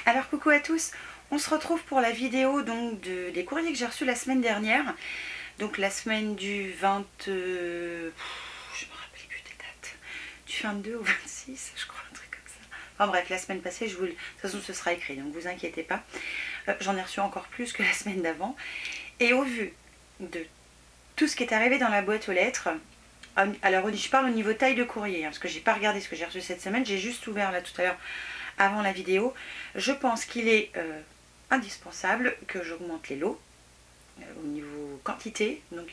Alors coucou à tous, on se retrouve pour la vidéo donc des courriers que j'ai reçus la semaine dernière. Donc la semaine du 20... je me rappelle plus des dates. Du 22 au 26, je crois, un truc comme ça. Enfin bref, la semaine passée, de toute façon ce sera écrit, donc vous inquiétez pas. J'en ai reçu encore plus que la semaine d'avant. Et au vu de tout ce qui est arrivé dans la boîte aux lettres... Alors je parle au niveau taille de courrier, hein, parce que j'ai pas regardé ce que j'ai reçu cette semaine, j'ai juste ouvert là tout à l'heure avant la vidéo. Je pense qu'il est indispensable que j'augmente les lots au niveau quantité. Donc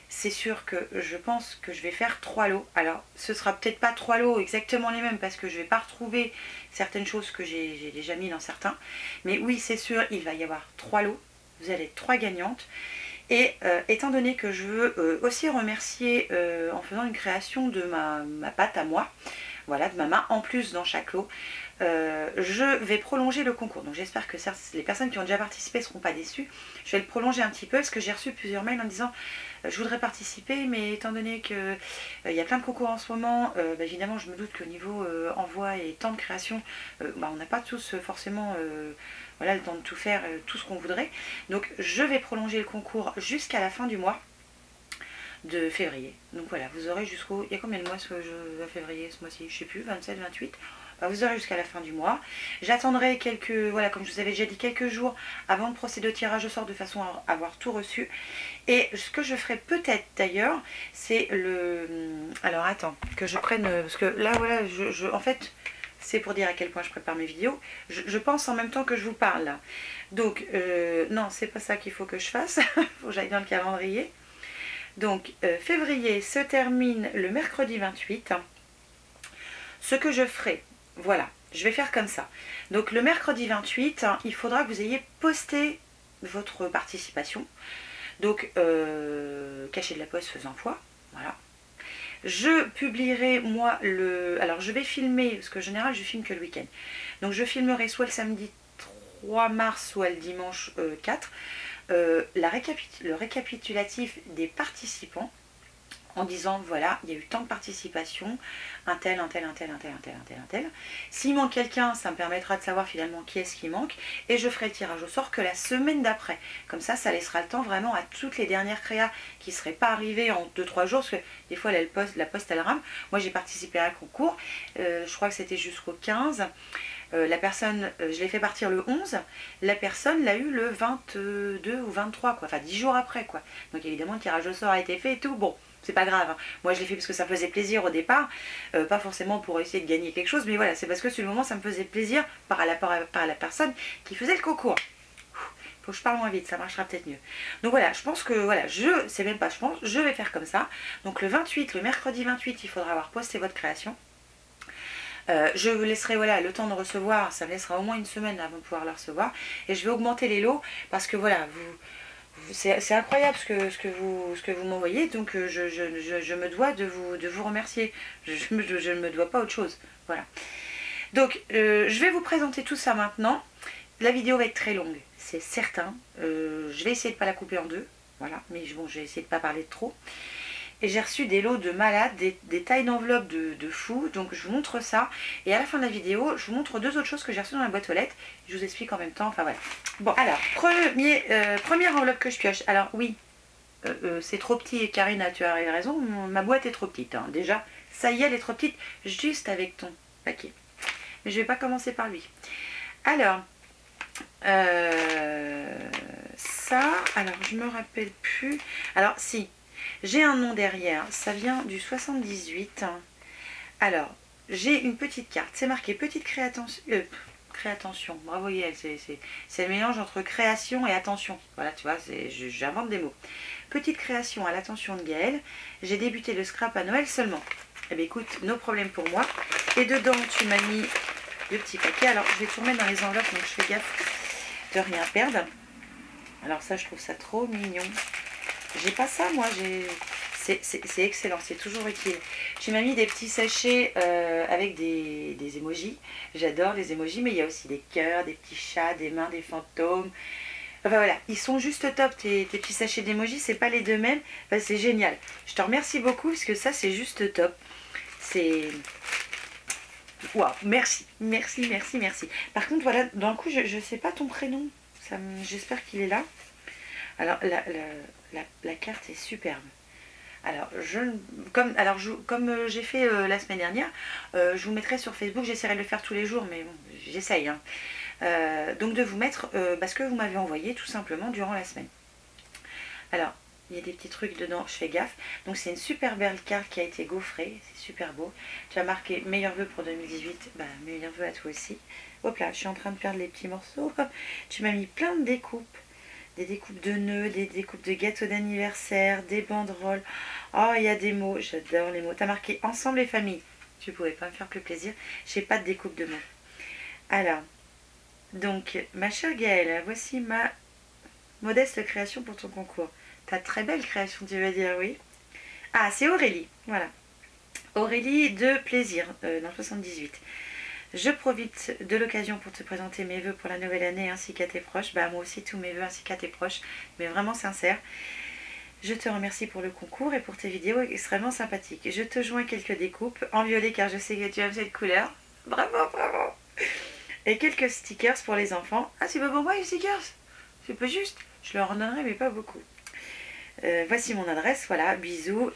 c'est sûr que je pense que je vais faire 3 lots. Alors ce sera peut-être pas 3 lots exactement les mêmes parce que je vais pas retrouver certaines choses que j'ai déjà mis dans certains. Mais oui, c'est sûr, il va y avoir 3 lots. Vous allez être 3 gagnantes. Et étant donné que je veux aussi remercier en faisant une création de ma pâte à moi, voilà, de ma main en plus dans chaque lot, je vais prolonger le concours. Donc j'espère que les personnes qui ont déjà participé ne seront pas déçues. Je vais le prolonger un petit peu parce que j'ai reçu plusieurs mails en disant je voudrais participer, mais étant donné qu'il y a plein de concours en ce moment, évidemment je me doute qu'au niveau envoi et temps de création, on n'a pas tous forcément voilà, le temps de tout faire, tout ce qu'on voudrait. Donc je vais prolonger le concours jusqu'à la fin du mois de février. Donc voilà, vous aurez jusqu'au... Il y a combien de mois février ce mois-ci? Je sais plus, 27, 28. Vous aurez jusqu'à la fin du mois. J'attendrai quelques... Voilà, comme je vous avais déjà dit, quelques jours avant de procéder au tirage au sort de façon à avoir tout reçu. Et ce que je ferai peut-être d'ailleurs, c'est le... Alors attends, que je prenne... Parce que là, voilà, en fait... C'est pour dire à quel point je prépare mes vidéos. Je pense en même temps que je vous parle là. Donc, non, c'est pas ça qu'il faut que je fasse. Il faut que j'aille dans le calendrier. Donc, février se termine le mercredi 28. Ce que je ferai, voilà, je vais faire comme ça. Donc, le mercredi 28, il faudra que vous ayez posté votre participation. Donc, cachet de la poste faisant foi, voilà. Je publierai moi alors je vais filmer, parce qu'en général je filme que le week-end. Donc je filmerai soit le samedi 3 mars, soit le dimanche 4, le récapitulatif des participants. En disant voilà, il y a eu tant de participation, un tel. S'il manque quelqu'un, ça me permettra de savoir finalement qui est-ce qui manque. Et je ferai le tirage au sort que la semaine d'après. Comme ça laissera le temps vraiment à toutes les dernières créas qui ne seraient pas arrivées en 2-3 jours. Parce que des fois la poste elle rame. Moi j'ai participé à un concours, je crois que c'était jusqu'au 15. La personne, je l'ai fait partir le 11, la personne l'a eu le 22 ou 23, quoi. Enfin 10 jours après, quoi. Donc évidemment le tirage au sort a été fait et tout. Bon, c'est pas grave, hein. Moi je l'ai fait parce que ça me faisait plaisir au départ, pas forcément pour essayer de gagner quelque chose, mais voilà, c'est parce que sur le moment ça me faisait plaisir par la personne qui faisait le concours. Faut que je parle moins vite, ça marchera peut-être mieux. Donc voilà, je pense que voilà, c'est même pas je pense, je vais faire comme ça. Donc le 28, le mercredi 28, il faudra avoir posté votre création. Je vous laisserai voilà, le temps de recevoir, ça me laissera au moins une semaine avant de pouvoir le recevoir. Et je vais augmenter les lots parce que voilà, c'est incroyable ce que vous m'envoyez, donc je me dois de vous remercier. Je ne me dois pas autre chose. Voilà. Donc je vais vous présenter tout ça maintenant. La vidéo va être très longue, c'est certain. Je vais essayer de ne pas la couper en deux. Voilà, mais bon, je vais essayer de ne pas parler de trop. Et j'ai reçu des lots de malades, des tailles d'enveloppe de fou. Donc je vous montre ça. Et à la fin de la vidéo, je vous montre 2 autres choses que j'ai reçues dans la boîte aux lettres. Je vous explique en même temps. Enfin voilà. Bon, alors, première enveloppe que je pioche. Alors oui, c'est trop petit. Karine, tu as raison. Ma boîte est trop petite. Hein. Déjà, ça y est, elle est trop petite. Juste avec ton paquet. Mais je vais pas commencer par lui. Alors, ça, alors je me rappelle plus. Alors si. J'ai un nom derrière, ça vient du 78. Alors, j'ai une petite carte, c'est marqué petite création. Bravo Yael, c'est le mélange entre création et attention. Voilà, tu vois, j'invente des mots. Petite création à l'attention de Gaëlle. J'ai débuté le scrap à Noël seulement. Eh bien écoute, no problème pour moi. Et dedans, tu m'as mis 2 petits paquets. Alors, je vais tout remettre dans les enveloppes, donc je fais gaffe de rien perdre. Alors ça, je trouve ça trop mignon. J'ai pas ça moi, c'est excellent, c'est toujours utile. Tu m'as mis des petits sachets avec des emojis. J'adore les emojis, mais il y a aussi des cœurs, des petits chats, des mains, des fantômes. Enfin voilà, ils sont juste top tes petits sachets d'emojis, c'est pas les deux mêmes. Enfin, c'est génial. Je te remercie beaucoup parce que ça c'est juste top. C'est Waouh, merci, merci, merci, merci. Par contre, voilà, dans le coup, je ne sais pas ton prénom. J'espère qu'il est là. Alors, la carte est superbe. Alors, comme j'ai fait la semaine dernière, je vous mettrai sur Facebook, j'essaierai de le faire tous les jours, mais bon, j'essaye. Hein. Donc de vous mettre ce que vous m'avez envoyé tout simplement durant la semaine. Alors, il y a des petits trucs dedans, je fais gaffe. Donc c'est une super belle carte qui a été gaufrée, c'est super beau. Tu as marqué meilleurs vœux pour 2018, bah meilleurs vœux à toi aussi. Hop là, je suis en train de perdre les petits morceaux. Tu m'as mis plein de découpes. Des découpes de nœuds, des découpes de gâteaux d'anniversaire, des banderoles. Oh, il y a des mots, j'adore les mots. Tu as marqué ensemble et famille. Tu pouvais pas me faire plus plaisir. J'ai pas de découpe de mots. Alors, donc, ma chère Gaëlle, voici ma modeste création pour ton concours. Ta très belle création, tu vas dire, oui. Ah, c'est Aurélie, voilà. Aurélie de Plaisir, dans 78. Je profite de l'occasion pour te présenter mes vœux pour la nouvelle année ainsi qu'à tes proches. Bah moi aussi tous mes vœux ainsi qu'à tes proches, mais vraiment sincère. Je te remercie pour le concours et pour tes vidéos extrêmement sympathiques. Je te joins quelques découpes en violet car je sais que tu aimes cette couleur. Bravo, bravo. Et quelques stickers pour les enfants. Ah, c'est pas pour moi les stickers? C'est pas juste. Je leur en donnerai mais pas beaucoup. Voici mon adresse, voilà, bisous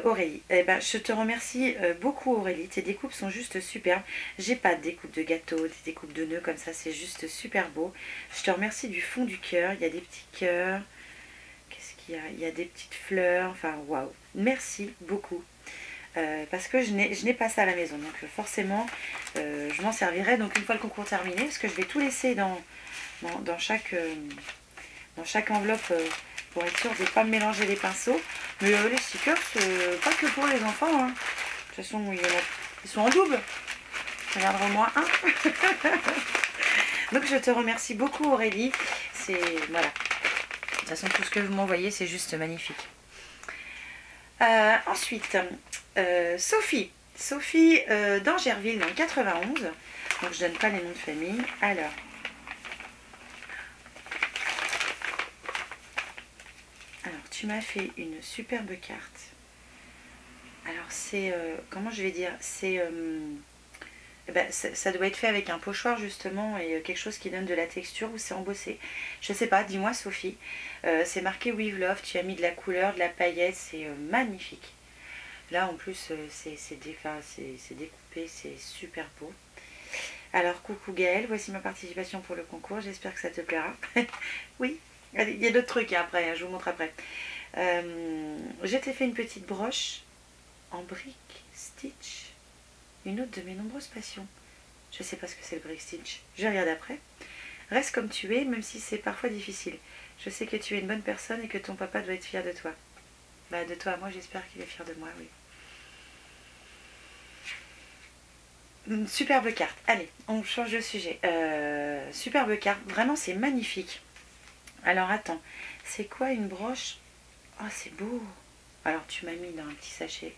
Aurélie. Eh ben, je te remercie beaucoup Aurélie, tes découpes sont juste superbes. J'ai pas de découpe de gâteau, des découpes de nœuds comme ça, c'est juste super beau. Je te remercie du fond du cœur, il y a des petits cœurs, qu'est-ce qu'il y a? Il y a des petites fleurs, enfin waouh, merci beaucoup. Parce que je n'ai pas ça à la maison, donc forcément je m'en servirai donc une fois le concours terminé, parce que je vais tout laisser dans chaque enveloppe pour être sûr de ne pas me mélanger les pinceaux. Mais les stickers, c'est pas que pour les enfants. Hein. De toute façon, ils sont en double. Ça viendra au moins un. Donc je te remercie beaucoup Aurélie. Voilà. De toute façon, tout ce que vous m'envoyez, c'est juste magnifique. Ensuite, Sophie. Sophie d'Angerville dans le 91. Donc je donne pas les noms de famille. Alors. Tu m'as fait une superbe carte. Alors c'est, comment je vais dire, c'est, ça doit être fait avec un pochoir justement et quelque chose qui donne de la texture ou c'est embossé. Je sais pas, dis-moi Sophie. C'est marqué With Love, tu as mis de la couleur, de la paillette, c'est magnifique. Là en plus c'est découpé, c'est super beau. Alors coucou Gaëlle, voici ma participation pour le concours, j'espère que ça te plaira. Oui. Il y a d'autres trucs après, hein, je vous montre après. Je t'ai fait une petite broche en brick stitch. Une autre de mes nombreuses passions. Je ne sais pas ce que c'est le brick stitch. Je regarde après. Reste comme tu es, même si c'est parfois difficile. Je sais que tu es une bonne personne et que ton papa doit être fier de toi. Bah de toi, moi j'espère qu'il est fier de moi, oui. Une superbe carte. Allez, on change de sujet. Superbe carte. Vraiment, c'est magnifique. Alors attends, c'est quoi une broche? Oh c'est beau. Alors tu m'as mis dans un petit sachet.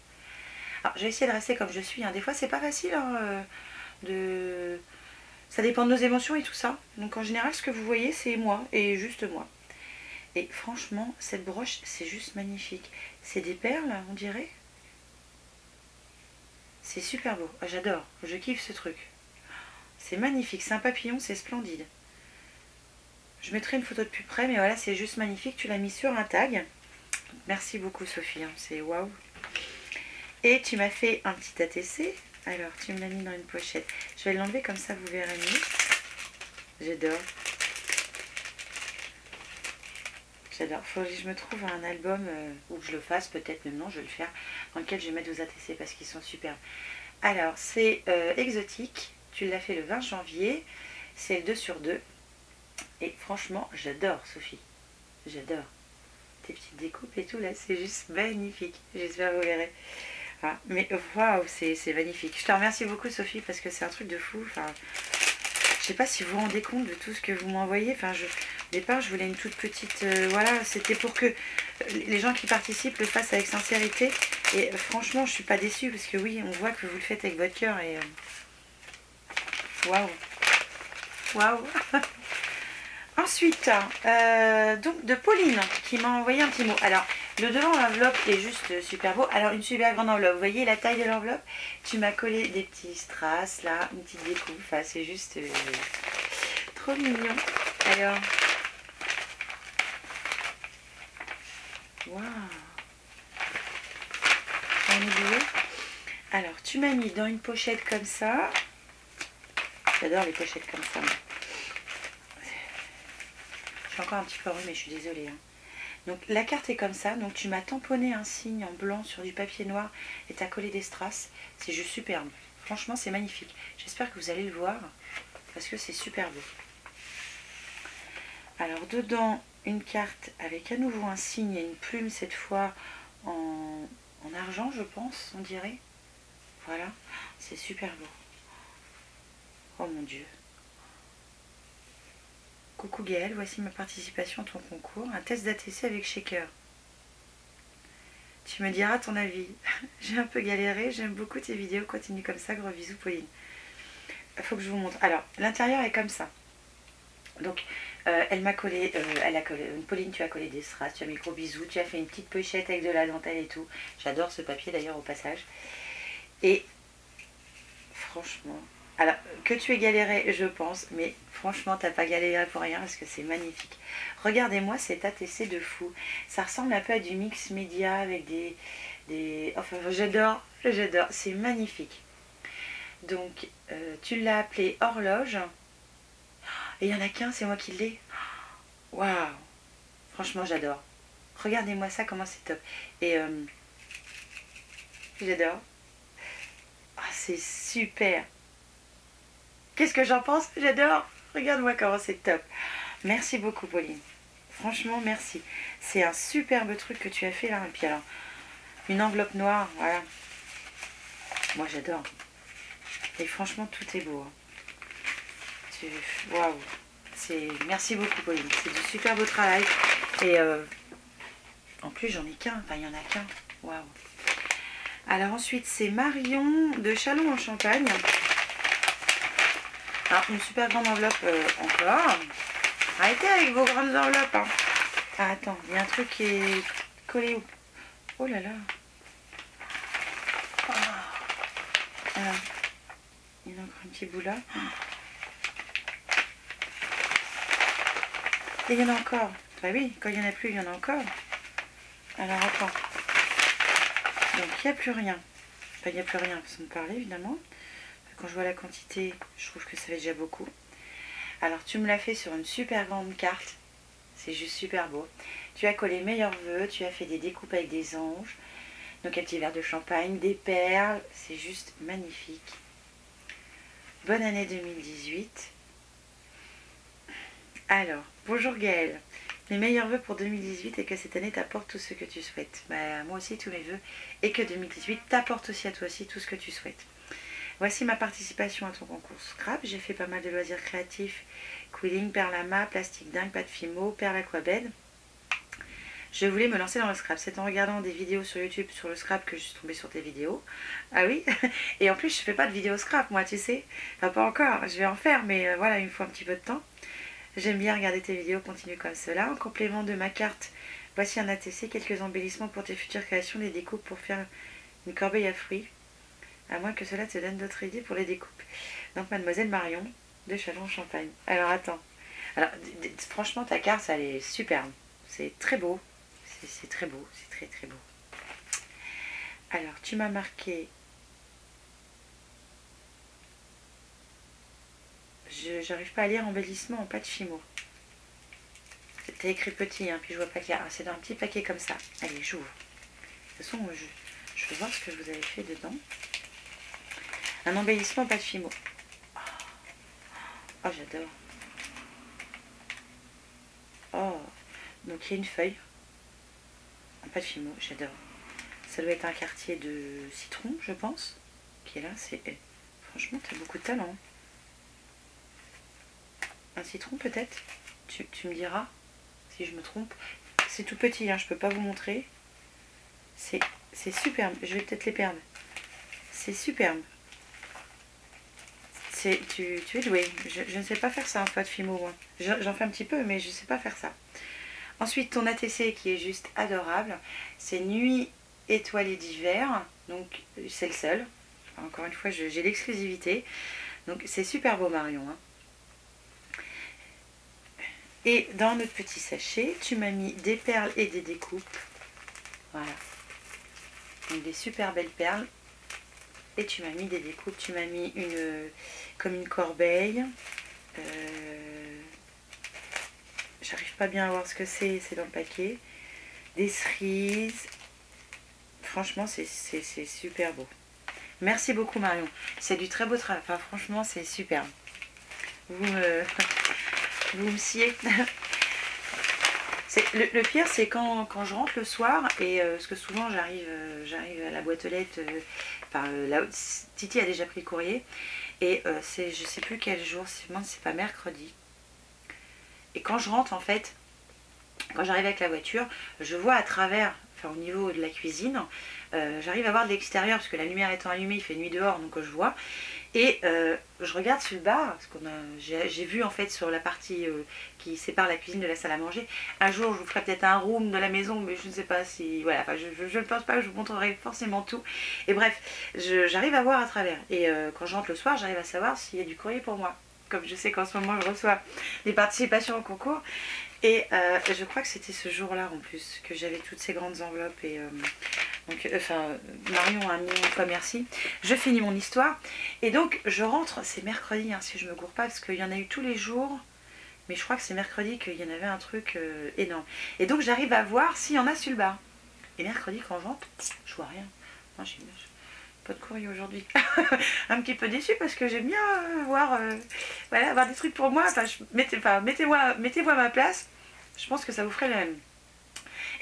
Alors je vais essayer de rester comme je suis. Hein. Des fois c'est pas facile hein, ça dépend de nos émotions et tout ça. Donc en général ce que vous voyez c'est moi et juste moi. Et franchement cette broche c'est juste magnifique. C'est des perles on dirait. C'est super beau. Oh, j'adore. Je kiffe ce truc. C'est magnifique. C'est un papillon, c'est splendide. Je mettrai une photo de plus près, mais voilà, c'est juste magnifique. Tu l'as mis sur un tag. Merci beaucoup, Sophie. Hein, c'est waouh. Et tu m'as fait un petit ATC. Alors, tu me l'as mis dans une pochette. Je vais l'enlever comme ça, vous verrez mieux. J'adore. J'adore. Il faut que je me trouve un album où je le fasse, peut-être même non, je vais le faire, dans lequel je vais mettre vos ATC parce qu'ils sont superbes. Alors, c'est exotique. Tu l'as fait le 20 janvier. C'est 2/2. Et franchement, j'adore Sophie. J'adore. Tes petites découpes et tout là, c'est juste magnifique. J'espère que vous verrez. Ah, mais waouh, c'est magnifique. Je te remercie beaucoup Sophie parce que c'est un truc de fou. Enfin, je sais pas si vous vous rendez compte de tout ce que vous m'envoyez. Enfin, au départ, je voulais une toute petite... voilà, c'était pour que les gens qui participent le fassent avec sincérité. Et franchement, je suis pas déçue parce que oui, on voit que vous le faites avec votre cœur et... waouh. Waouh. Ensuite, donc de Pauline qui m'a envoyé un petit mot. Alors, Le devant de l'enveloppe est juste super beau. Alors une super grande enveloppe, vous voyez la taille de l'enveloppe? Tu m'as collé des petits strass là, une petite découpe. Enfin c'est juste trop mignon. Alors, waouh, j'en ai oublié. Alors tu m'as mis dans une pochette comme ça. J'adore les pochettes comme ça. Je suis encore un petit peu enrhumée, mais je suis désolée. Hein. Donc la carte est comme ça. Donc tu m'as tamponné un signe en blanc sur du papier noir et tu as collé des strass. C'est juste superbe. Franchement, c'est magnifique. J'espère que vous allez le voir parce que c'est super beau. Alors dedans, une carte avec à nouveau un signe et une plume cette fois en argent, je pense, on dirait. Voilà, c'est super beau. Oh mon Dieu. Coucou Gaëlle, voici ma participation à ton concours, un test d'ATC avec shaker. Tu me diras ton avis. J'ai un peu galéré, j'aime beaucoup tes vidéos, continue comme ça, gros bisous Pauline. Il faut que je vous montre. Alors, l'intérieur est comme ça. Donc, elle m'a collé, Pauline, tu as collé des strass, tu as mis gros bisous, tu as fait une petite pochette avec de la dentelle et tout. J'adore ce papier d'ailleurs au passage. Et franchement, alors que tu aies galéré, je pense, mais franchement, t'as pas galéré pour rien parce que c'est magnifique. Regardez-moi cet ATC de fou. Ça ressemble un peu à du mix média avec Enfin, j'adore, c'est magnifique. Donc, tu l'as appelé horloge. Et il n'y en a qu'un, c'est moi qui l'ai. Waouh! Franchement, j'adore. Regardez-moi ça, comment c'est top. Et j'adore. Ah, c'est super. Qu'est-ce que j'en pense? J'adore. Regarde-moi comment c'est top. Merci beaucoup, Pauline. Franchement, merci. C'est un superbe truc que tu as fait là. Et puis alors, une enveloppe noire, voilà. Moi, j'adore. Et franchement, tout est beau. Hein. Waouh. Merci beaucoup, Pauline. C'est du super beau travail. Et en plus, j'en ai qu'un. Enfin, il n'y en a qu'un. Waouh. Alors ensuite, c'est Marion de Châlons en Champagne. Alors, une super grande enveloppe encore. Arrêtez avec vos grandes enveloppes. Hein. Ah, attends, il y a un truc qui est collé où? Oh là là. Oh. Alors, il y en a encore un petit bout là. Et il y en a encore. Bah oui, quand il n'y en a plus, il y en a encore. Alors, attends. Donc, il n'y a plus rien. Enfin, il n'y a plus rien, façon de parler, évidemment. Quand je vois la quantité, je trouve que ça fait déjà beaucoup. Alors, tu me l'as fait sur une super grande carte. C'est juste super beau. Tu as collé meilleurs vœux, tu as fait des découpes avec des anges. Donc, un petit verre de champagne, des perles. C'est juste magnifique. Bonne année 2018. Alors, bonjour Gaëlle. Mes meilleurs vœux pour 2018 et que cette année t'apporte tout ce que tu souhaites. Bah, moi aussi, tous mes vœux. Et que 2018 t'apporte aussi à toi aussi tout ce que tu souhaites. Voici ma participation à ton concours Scrap. J'ai fait pas mal de loisirs créatifs. Quilling, perlama, plastique dingue, pâte fimo, perle aquabed. Je voulais me lancer dans le scrap. C'est en regardant des vidéos sur YouTube sur le scrap que je suis tombée sur tes vidéos. Ah oui. Et en plus, je fais pas de vidéos scrap, moi, tu sais. Enfin, pas encore. Je vais en faire, mais voilà, il me faut un petit peu de temps. J'aime bien regarder tes vidéos, continue comme cela. En complément de ma carte, voici un ATC, quelques embellissements pour tes futures créations, des découpes pour faire une corbeille à fruits. À moins que cela te donne d'autres idées pour les découpes. Donc, Mademoiselle Marion de Châlons-en-Champagne. Alors, attends. Alors, franchement, ta carte, elle est superbe. C'est très beau. C'est très beau. C'est très, très beau. Alors, tu m'as marqué... J'arrive pas à lire embellissement en pâte fimo. T'as écrit petit, hein, puis je vois pas clair. Ah, c'est dans un petit paquet comme ça. Allez, j'ouvre. De toute façon, je veux voir ce que vous avez fait dedans. Un embellissement en pâte fimo. Oh, j'adore. Oh, donc il y a une feuille en pâte fimo, j'adore. Ça doit être un quartier de citron, je pense, qui est là. Franchement, t'as beaucoup de talent. Un citron peut-être, tu me diras si je me trompe. C'est tout petit, hein, je peux pas vous montrer. C'est superbe, je vais peut-être les perdre. C'est superbe. Tu es doué. Je ne sais pas faire ça en pâte fimo, moi. J'en fais un petit peu, mais je ne sais pas faire ça. Ensuite, ton ATC qui est juste adorable. C'est Nuit étoilée d'hiver. Donc, c'est le seul. Encore une fois, j'ai l'exclusivité. Donc, c'est super beau, Marion. Hein. Et dans notre petit sachet, tu m'as mis des perles et des découpes. Voilà. Donc, des super belles perles. Et tu m'as mis des découpes. Tu m'as mis comme une corbeille. J'arrive pas bien à voir ce que c'est dans le paquet. Des cerises. Franchement, c'est super beau. Merci beaucoup, Marion. C'est du très beau travail. Enfin, franchement, c'est super. Vous me sciez. Le pire, c'est quand je rentre le soir, et parce que souvent, j'arrive à la boîte aux lettres. Titi a déjà pris le courrier. Et je sais plus quel jour, c'est pas mercredi. Et quand je rentre, en fait, quand j'arrive avec la voiture, je vois à travers, enfin au niveau de la cuisine, j'arrive à voir de l'extérieur, parce que la lumière étant allumée, il fait nuit dehors, donc je vois. Et je regarde sur le bar, parce j'ai vu en fait sur la partie qui sépare la cuisine de la salle à manger. Un jour, je vous ferai peut-être un room de la maison, mais je ne sais pas si... Voilà, enfin, je ne pense pas que je vous montrerai forcément tout. Et bref, j'arrive à voir à travers. Et quand je rentre le soir, j'arrive à savoir s'il y a du courrier pour moi. Comme je sais qu'en ce moment, je reçois des participations au concours. Et je crois que c'était ce jour-là en plus que j'avais toutes ces grandes enveloppes. Et Marion, un million de fois merci. Je finis mon histoire. Et donc je rentre, c'est mercredi hein, si je me gourre pas, parce qu'il y en a eu tous les jours. Mais je crois que c'est mercredi qu'il y en avait un truc énorme. Et donc j'arrive à voir s'il y en a sur le bar. Et mercredi quand je rentre, je vois rien. Moi, j'ai pas de courrier aujourd'hui. Un petit peu déçue parce que j'aime bien avoir des trucs pour moi. Enfin, mettez-moi à ma place. Je pense que ça vous ferait le même.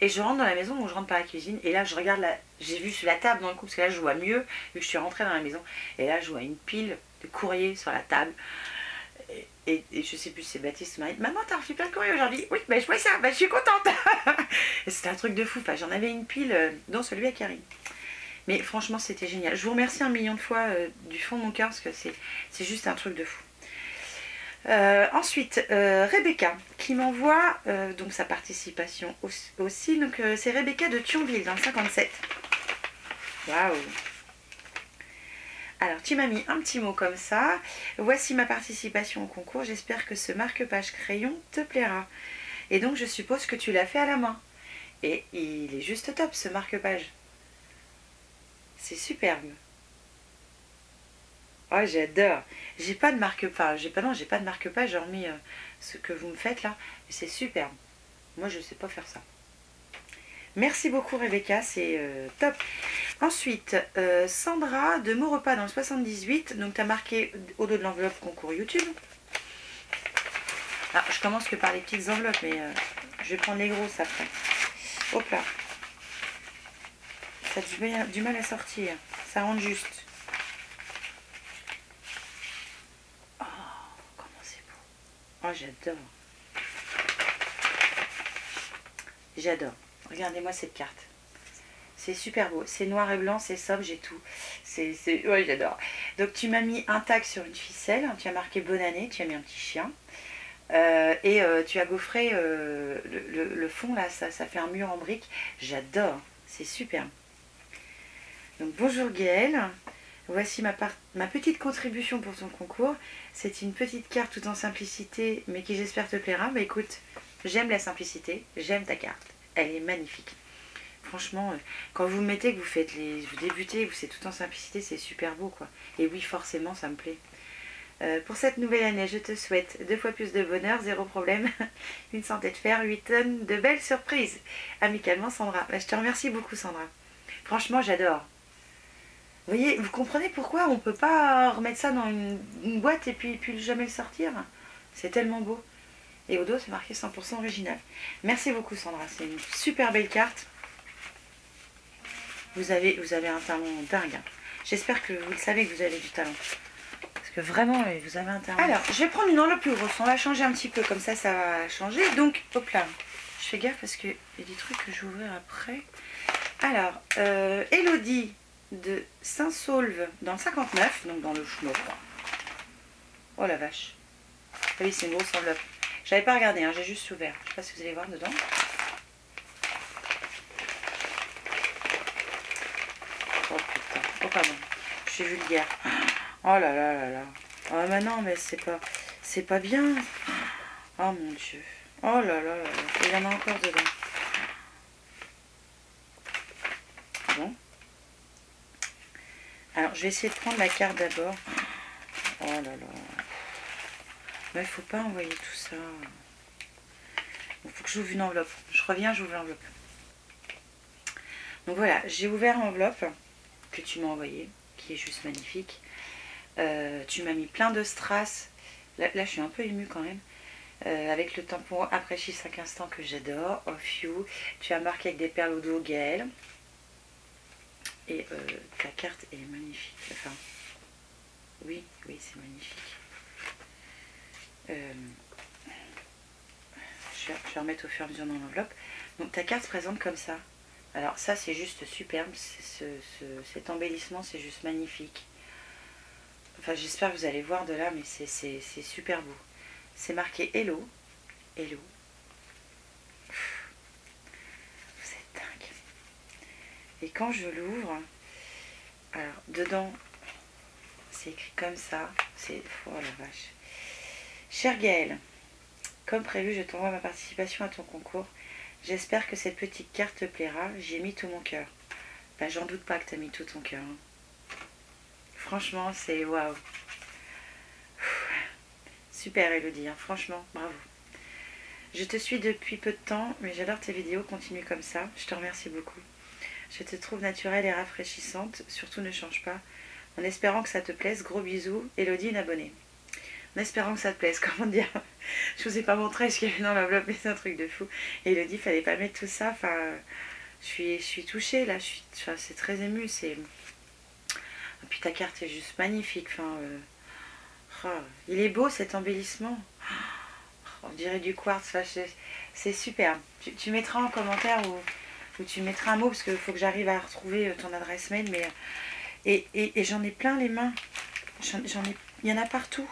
Et je rentre dans la maison, donc je rentre par la cuisine. Et là, je regarde j'ai vu sur la table dans le coup, parce que là, je vois mieux, vu que je suis rentrée dans la maison. Et là, je vois une pile de courriers sur la table. Et je sais plus, c'est Baptiste m'a dit, maman, t'as reçu plein de courriers aujourd'hui? Oui, ben je vois ça, ben je suis contente. Et c'était un truc de fou. Enfin, j'en avais une pile, dont celui à Karine. Mais franchement, c'était génial. Je vous remercie un million de fois du fond de mon cœur, parce que c'est juste un truc de fou. Ensuite, Rebecca qui m'envoie donc sa participation aussi. Donc c'est Rebecca de Thionville dans le 57. Waouh! Alors tu m'as mis un petit mot comme ça. Voici ma participation au concours. J'espère que ce marque-page crayon te plaira. Et donc je suppose que tu l'as fait à la main. Et il est juste top ce marque-page. C'est superbe. Oh, j'adore. J'ai pas de marque-page. J'ai pas de marque-page hormis ce que vous me faites là. C'est superbe. Moi, je sais pas faire ça. Merci beaucoup Rebecca, c'est top. Ensuite, Sandra de Mon Repas dans le 78. Donc, tu as marqué au dos de l'enveloppe concours YouTube. Alors, je commence que par les petites enveloppes, mais je vais prendre les grosses après. Hop là. Ça a du mal à sortir. Ça rentre juste. Oh, j'adore. J'adore. Regardez-moi cette carte. C'est super beau. C'est noir et blanc, c'est sobre, j'ai tout. Ouais, j'adore. Donc, tu m'as mis un tag sur une ficelle. Tu as marqué bonne année. Tu as mis un petit chien. Tu as gaufré le fond, là. Ça fait un mur en briques. J'adore. C'est super. Donc, bonjour Gaëlle. Voici ma petite contribution pour ton concours. C'est une petite carte tout en simplicité, mais qui j'espère te plaira. Bah écoute, j'aime la simplicité, j'aime ta carte. Elle est magnifique. Franchement, quand vous mettez, que vous débutez, c'est tout en simplicité, c'est super beau quoi. Et oui, forcément, ça me plaît. Pour cette nouvelle année, je te souhaite 2 fois plus de bonheur, 0 problème, une santé de fer, 8 tonnes de belles surprises. Amicalement, Sandra. Bah, je te remercie beaucoup, Sandra. Franchement, j'adore. Vous voyez, vous comprenez pourquoi on ne peut pas remettre ça dans une boîte et puis jamais le sortir? C'est tellement beau. Et au dos, c'est marqué 100% original. Merci beaucoup, Sandra. C'est une super belle carte. Vous avez un talent dingue. J'espère que vous le savez que vous avez du talent. Parce que vraiment, vous avez un talent. Alors, je vais prendre une enveloppe plus grosse. On va changer un petit peu. Comme ça, ça va changer. Donc, hop là. Je fais gaffe parce qu'il y a des trucs que je vais ouvrir après. Alors, Elodie de Saint-Saulve dans le 59, donc dans le Schnock. Oh la vache. Ah oui, c'est une grosse enveloppe. J'avais pas regardé, hein, j'ai juste ouvert. Je sais pas si vous allez voir dedans. je suis vulgaire. Oh là là là là. Oh mais non, mais c'est pas bien. Oh mon Dieu. Oh là là là là. Il y en a encore dedans. Bon. Alors, je vais essayer de prendre la carte d'abord. Oh là là. Mais il faut pas envoyer tout ça. Il faut que j'ouvre une enveloppe. Je reviens, j'ouvre l'enveloppe. Donc voilà, j'ai ouvert l'enveloppe que tu m'as envoyée, qui est juste magnifique. Tu m'as mis plein de strass. Là, je suis un peu émue quand même. Avec le tampon après 5 instants que j'adore. Of You. Tu as marqué avec des perles au dos, Gaëlle. Et ta carte est magnifique. Enfin, oui, c'est magnifique. Je vais remettre au fur et à mesure dans l'enveloppe. Donc ta carte se présente comme ça. Alors ça c'est juste superbe. Cet embellissement c'est juste magnifique. Enfin j'espère que vous allez voir de là, mais c'est super beau. C'est marqué Hello. Hello. Vous êtes dingue. Et quand je l'ouvre, alors dedans, c'est écrit comme ça. C'est... Oh la vache. Cher Gaëlle, comme prévu, je t'envoie ma participation à ton concours. J'espère que cette petite carte te plaira. J'y ai mis tout mon cœur. Ben, j'en doute pas que tu as mis tout ton cœur. Hein. Franchement, c'est waouh. Super Elodie, hein. Franchement, bravo. Je te suis depuis peu de temps, mais j'adore tes vidéos. Continue comme ça. Je te remercie beaucoup. Je te trouve naturelle et rafraîchissante. Surtout ne change pas. En espérant que ça te plaise, gros bisous. Elodie, une abonnée. En espérant que ça te plaise, comment dire. Je vous ai pas montré ce qu'il y avait dans l'enveloppe, mais c'est un truc de fou. Et Elodie, fallait pas mettre tout ça. Enfin, je suis touchée là. Enfin, c'est très ému. Et puis ta carte est juste magnifique. Enfin, oh, il est beau cet embellissement. On dirait du quartz. Enfin, c'est super. Tu mettras en commentaire ou tu mettras un mot parce qu'il faut que j'arrive à retrouver ton adresse mail. Mais et j'en ai plein les mains. Il y en a partout.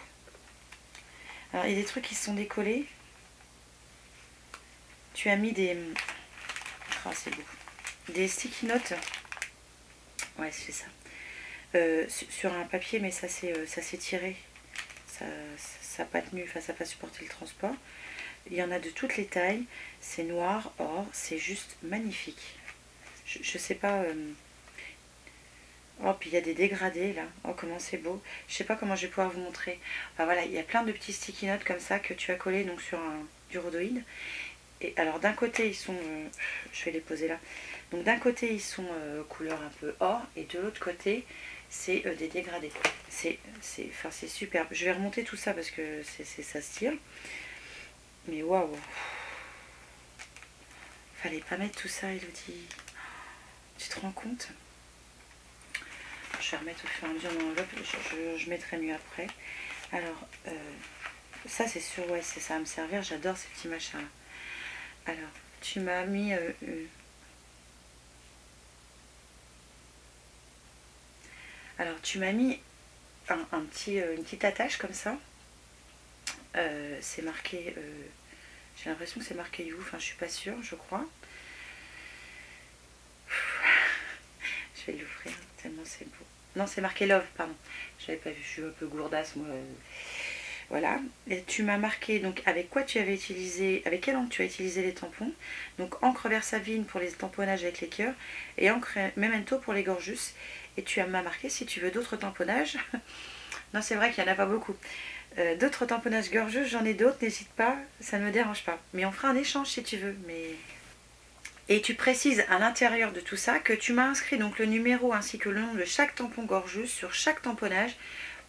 Alors, il y a des trucs qui se sont décollés. Tu as mis des... Oh, c'est beau. Des sticky notes. Ouais, c'est ça. Sur un papier, mais ça s'est tiré. Ça n'a pas tenu, enfin, ça n'a pas supporté le transport. Il y en a de toutes les tailles. C'est noir, or, c'est juste magnifique. Je sais pas... Oh, puis il y a des dégradés là. Oh, comment c'est beau. Je sais pas comment je vais pouvoir vous montrer. Enfin voilà, il y a plein de petits sticky notes comme ça que tu as collé donc sur du rhodoïde. Et alors d'un côté ils sont... je vais les poser là. Donc d'un côté ils sont couleur un peu or et de l'autre côté c'est des dégradés. C'est superbe. Je vais remonter tout ça parce que ça se tire. Mais waouh. Fallait pas mettre tout ça, Elodie. Tu te rends compte ? Je vais remettre au fur et à mesure dans l'enveloppe, je mettrai mieux après. Alors, ça c'est sûr, ouais, ça va me servir, j'adore ces petits machins là. Alors, tu m'as mis... alors, tu m'as mis une petite attache comme ça. C'est marqué... j'ai l'impression que c'est marqué You, enfin je suis pas sûre, je crois. Je vais l'ouvrir, tellement c'est beau. Non, c'est marqué Love, pardon. J'avais pas vu, je suis un peu gourdasse, moi. Voilà. Et tu m'as marqué, donc, avec quoi tu avais utilisé, avec quelle encre tu as utilisé les tampons. Donc, encre Versavine pour les tamponnages avec les cœurs et encre Memento pour les gorgeus. Et tu m'as marqué, si tu veux d'autres tamponnages. Non, c'est vrai qu'il n'y en a pas beaucoup. D'autres tamponnages gorgeus, j'en ai d'autres, n'hésite pas, ça ne me dérange pas. Mais on fera un échange si tu veux, mais... Et tu précises à l'intérieur de tout ça que tu m'as inscrit donc le numéro ainsi que le nom de chaque tampon gorgeuse sur chaque tamponnage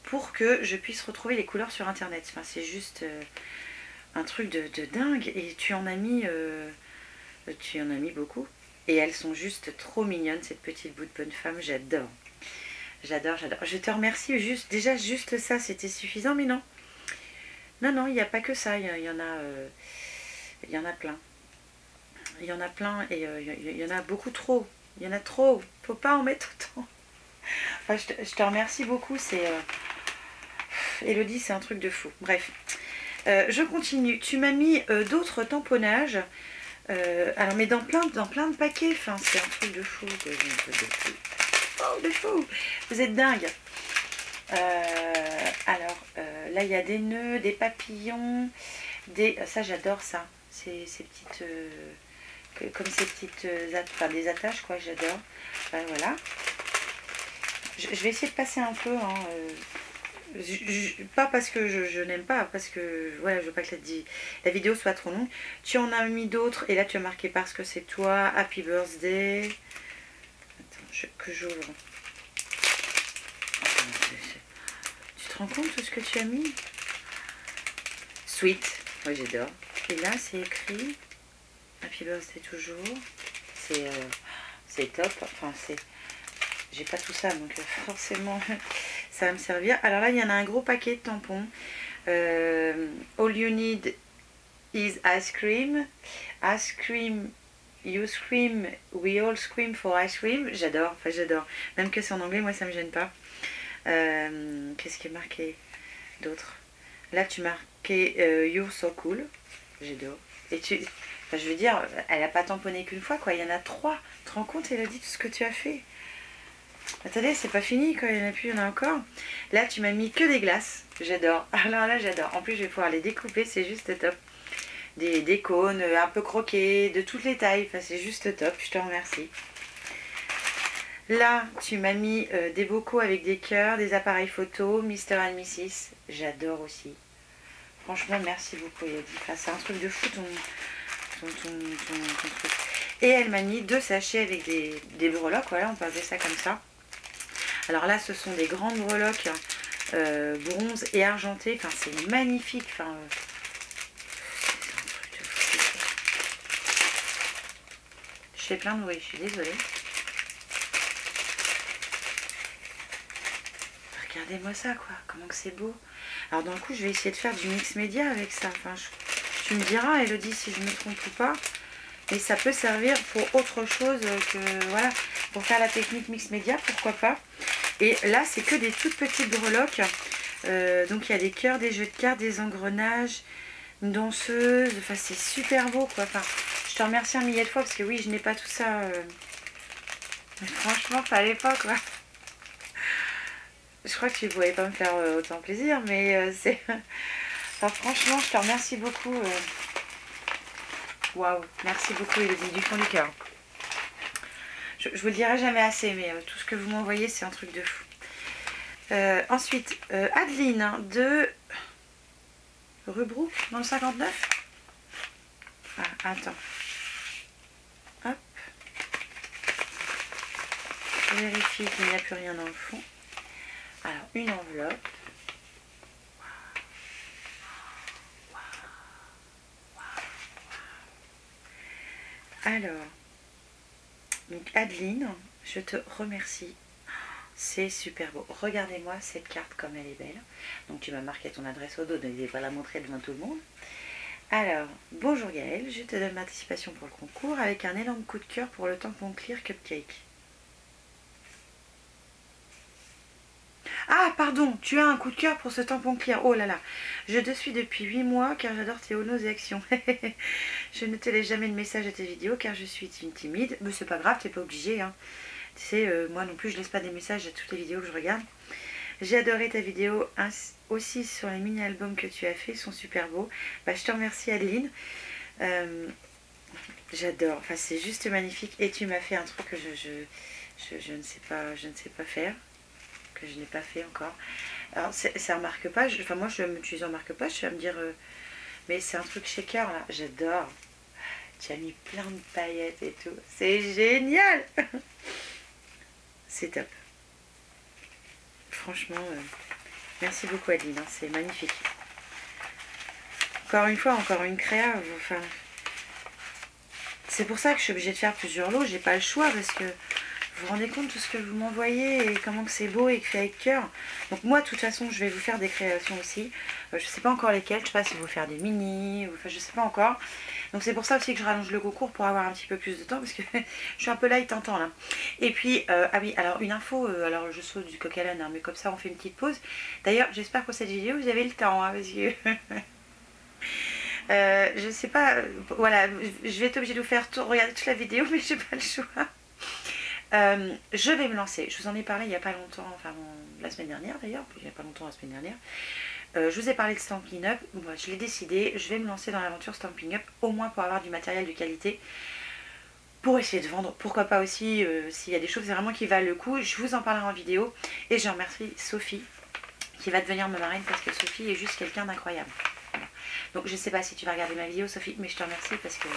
pour que je puisse retrouver les couleurs sur internet. Enfin, c'est juste un truc de dingue. Et tu en as mis beaucoup. Et elles sont juste trop mignonnes, cette petite bout de bonne femme. J'adore. J'adore, j'adore. Je te remercie. Déjà, juste ça, c'était suffisant. Mais non. Non, il n'y a pas que ça. Il y en a plein. Il y en a plein et il y en a beaucoup trop. Il y en a trop. Faut pas en mettre autant. Enfin, je te remercie beaucoup. C'est Elodie, c'est un truc de fou. Bref. Je continue. Tu m'as mis d'autres tamponnages. Alors, mais dans plein de paquets. Enfin, c'est un truc de fou. Oh, de fou. Vous êtes dingue. Là il y a des nœuds, des papillons, ça j'adore ça, ces petites comme ces petites des attaches quoi, j'adore. Voilà, je vais essayer de passer un peu hein, pas parce que je n'aime pas, parce que voilà, je veux pas que la vidéo soit trop longue. Tu en as mis d'autres et là tu as marqué parce que c'est toi, happy birthday. Attends, que j'ouvre. Tu te rends compte de ce que tu as mis? Sweet, moi j'adore. Et là c'est écrit happy birthday toujours. C'est top, enfin c'est... J'ai pas tout ça donc forcément ça va me servir. Alors là il y en a un gros paquet de tampons. All you need is ice cream. Ice cream, you scream, we all scream for ice cream. J'adore, enfin j'adore. Même que c'est en anglais, moi ça me gêne pas. Qu'est-ce qui est marqué d'autre? Là tu marquais you're so cool. J'adore. Et enfin, je veux dire, elle a pas tamponné qu'une fois quoi. Il y en a 3. Tu te rends compte, elle a dit tout ce que tu as fait. Attendez, c'est pas fini quoi, il y en a plus, il y en a encore. Là tu m'as mis que des glaces, j'adore. Alors là j'adore, en plus je vais pouvoir les découper, c'est juste top. Des cônes un peu croqués, de toutes les tailles, enfin c'est juste top, je te remercie. Là tu m'as mis des bocaux avec des cœurs, des appareils photo, Mr. and Mrs. J'adore aussi. Franchement merci beaucoup Yadi, enfin, c'est un truc de fou ton truc. Et elle m'a mis 2 sachets avec des breloques, voilà on peut appeler ça comme ça. Alors là, ce sont des grandes breloques bronze et argentées. Enfin, c'est magnifique. Enfin, c'est un truc de fou. Je fais plein de bruit, je suis désolée. Regardez-moi ça, quoi. Comment que c'est beau. Alors, d'un coup, je vais essayer de faire du mix média avec ça. Enfin, tu me diras, Elodie, si je me trompe ou pas. Mais ça peut servir pour autre chose que... Voilà, pour faire la technique mix média, pourquoi pas. Et là, c'est que des toutes petites breloques. Donc, il y a des cœurs, des jeux de cartes, des engrenages, une danseuse. Enfin, c'est super beau, quoi. Enfin, je te remercie un millier de fois parce que oui, je n'ai pas tout ça. Mais franchement, fallait pas, quoi. Je crois que tu ne pouvais pas me faire autant plaisir, mais c'est... Enfin, franchement, je te remercie beaucoup. Waouh, merci beaucoup, Elodie, du fond du cœur. Je vous le dirai jamais assez, mais tout ce que vous m'envoyez, c'est un truc de fou. Ensuite, Adeline de Rubrook, dans le 59. Ah, attends. Hop. Je vérifie qu'il n'y a plus rien dans le fond. Alors, une enveloppe. Alors, donc Adeline, je te remercie. C'est super beau. Regardez-moi cette carte comme elle est belle. Donc tu m'as marqué ton adresse au dos, donc je ne vais pas la montrer devant tout le monde. Alors, bonjour Gaëlle, je te donne participation pour le concours avec un énorme coup de cœur pour le tampon Clear Cupcake. Ah, pardon, tu as un coup de cœur pour ce tampon Clear. Oh là là, je te suis depuis 8 mois car j'adore tes honos et actions. Je ne te laisse jamais de message à tes vidéos car je suis une timide. Mais c'est pas grave, t'es pas obligé. Hein. Tu sais, moi non plus, je laisse pas des messages à toutes les vidéos que je regarde. J'ai adoré ta vidéo aussi sur les mini-albums que tu as fait, ils sont super beaux. Bah, je te remercie Adeline. J'adore, enfin c'est juste magnifique. Et tu m'as fait un truc que je ne sais pas faire. Que je n'ai pas fait encore. Alors c'est un marque-page, enfin moi je vais m'utiliser en marque-page, tu vas me dire mais c'est un truc shaker là, j'adore. Tu as mis plein de paillettes et tout, c'est génial. C'est top. Franchement, merci beaucoup Adeline, hein, c'est magnifique. Encore une fois, encore une créa, enfin c'est pour ça que je suis obligée de faire plusieurs lots, j'ai pas le choix parce que vous vous rendez compte de tout ce que vous m'envoyez et comment que c'est beau et fait avec cœur. Donc moi de toute façon je vais vous faire des créations aussi. Je sais pas encore lesquelles, je sais pas si vous faire des mini, enfin je sais pas encore. Donc c'est pour ça aussi que je rallonge le concours pour avoir un petit peu plus de temps parce que je suis un peu là, il t'entend là. Et puis, ah oui, alors une info, alors je saute du coq à l'âne, hein, mais comme ça on fait une petite pause. D'ailleurs j'espère pour cette vidéo vous avez le temps, hein, parce que... je sais pas, voilà, je vais être obligée de vous faire regarder toute la vidéo mais j'ai pas le choix. Je vais me lancer. Je vous en ai parlé il n'y a pas longtemps, enfin la semaine dernière d'ailleurs, il n'y a pas longtemps la semaine dernière. Je vous ai parlé de Stampin' Up. Moi, je l'ai décidé, je vais me lancer dans l'aventure Stampin' Up, au moins pour avoir du matériel de qualité, pour essayer de vendre. Pourquoi pas aussi, s'il y a des choses vraiment qui valent le coup, je vous en parlerai en vidéo. Et je remercie Sophie qui va devenir ma marraine parce que Sophie est juste quelqu'un d'incroyable. Voilà. Donc je ne sais pas si tu vas regarder ma vidéo Sophie, mais je te remercie parce que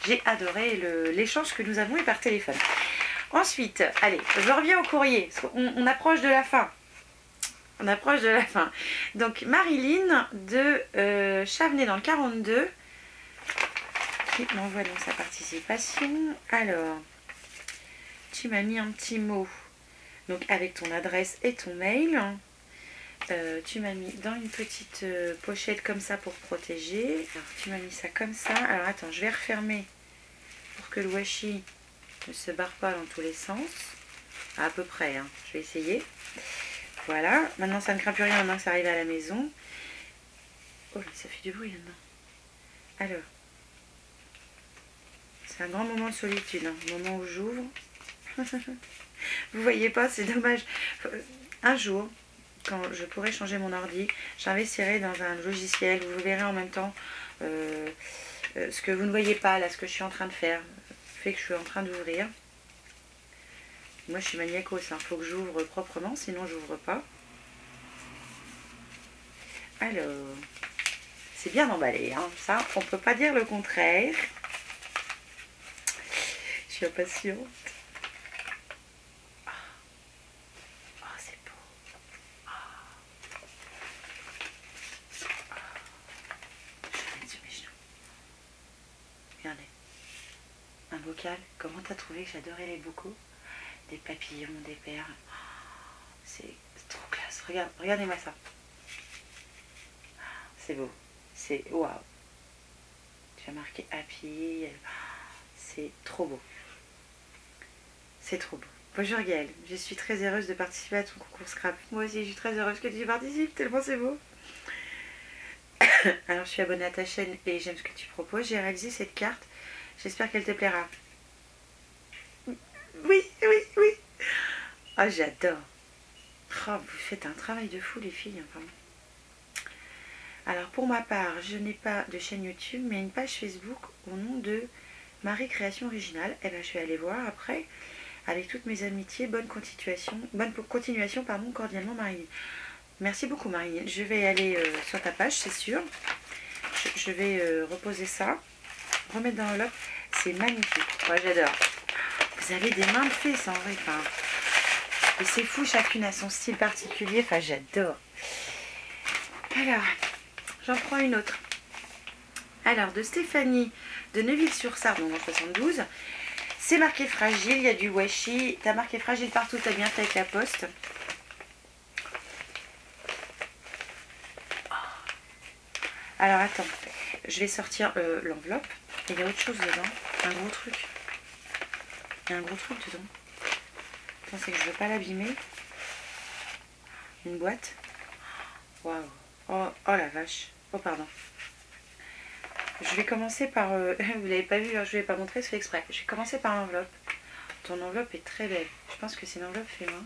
j'ai adoré l'échange que nous avons eu par téléphone. Ensuite, allez, je reviens au courrier. On approche de la fin. On approche de la fin. Donc Marilyn de Chavenay dans le 42 qui m'envoie donc sa participation. Alors, tu m'as mis un petit mot donc avec ton adresse et ton mail. Tu m'as mis dans une petite pochette comme ça pour protéger. Alors, tu m'as mis ça comme ça. Alors attends, je vais refermer pour que le washi ne se barre pas dans tous les sens. À peu près, hein. Je vais essayer. Voilà, maintenant ça ne craint plus rien maintenant que ça arrive à la maison. Oh, ça fait du bruit maintenant. Alors, c'est un grand moment de solitude, hein, le moment où j'ouvre. Vous voyez pas, c'est dommage. Un jour, quand je pourrai changer mon ordi, j'investirai dans un logiciel. Vous verrez en même temps ce que vous ne voyez pas, là, ce que je suis en train de faire. Fait que je suis en train d'ouvrir. Moi, je suis maniacos, il faut que j'ouvre proprement, sinon j'ouvre pas. Alors, c'est bien emballé, hein, ça, on peut pas dire le contraire. Je suis impatiente. Oh, c'est beau. Oh. Je vais mettre sur mes genoux. Regardez. Un bocal. Comment t'as trouvé que j'adorais les bocaux? Des papillons, des perles. C'est trop classe. Regardez-moi ça. C'est beau. C'est waouh. Tu as marqué Happy. C'est trop beau. C'est trop beau. Bonjour Gaëlle. Je suis très heureuse de participer à ton concours Scrap. Moi aussi, je suis très heureuse que tu y participes. Tellement c'est beau. Alors, je suis abonnée à ta chaîne et j'aime ce que tu proposes. J'ai réalisé cette carte. J'espère qu'elle te plaira. Oui, oui, oui. Ah, j'adore. Oh, vous faites un travail de fou les filles. Enfin. Alors pour ma part, je n'ai pas de chaîne YouTube, mais une page Facebook au nom de Marie Création Originale. Et ben je vais aller voir après, avec toutes mes amitiés. Bonne continuation, pardon, cordialement Marie. Merci beaucoup Marie. Je vais aller sur ta page, c'est sûr. Je vais reposer ça, remettre dans l'enveloppe. C'est magnifique. Moi j'adore. Vous avez des mains de fées, ça en vrai. Enfin, et c'est fou, chacune a son style particulier. Enfin, j'adore. Alors, j'en prends une autre. Alors, de Stéphanie de Neuville-sur-Sarthe, dans le 72. C'est marqué fragile, il y a du washi. T'as marqué fragile partout, t'as bien fait avec la poste. Alors, attends. Je vais sortir l'enveloppe. Il y a autre chose dedans. Un gros truc. Il y a un gros truc dedans. Attends, c'est que je ne veux pas l'abîmer. Une boîte. Waouh. Oh, oh la vache. Oh, pardon. Je vais commencer par... vous l'avez pas vu, hein, je ne vais pas montrer, c'est fait exprès. Je vais commencer par l'enveloppe. Ton enveloppe est très belle. Je pense que c'est une enveloppe fait main.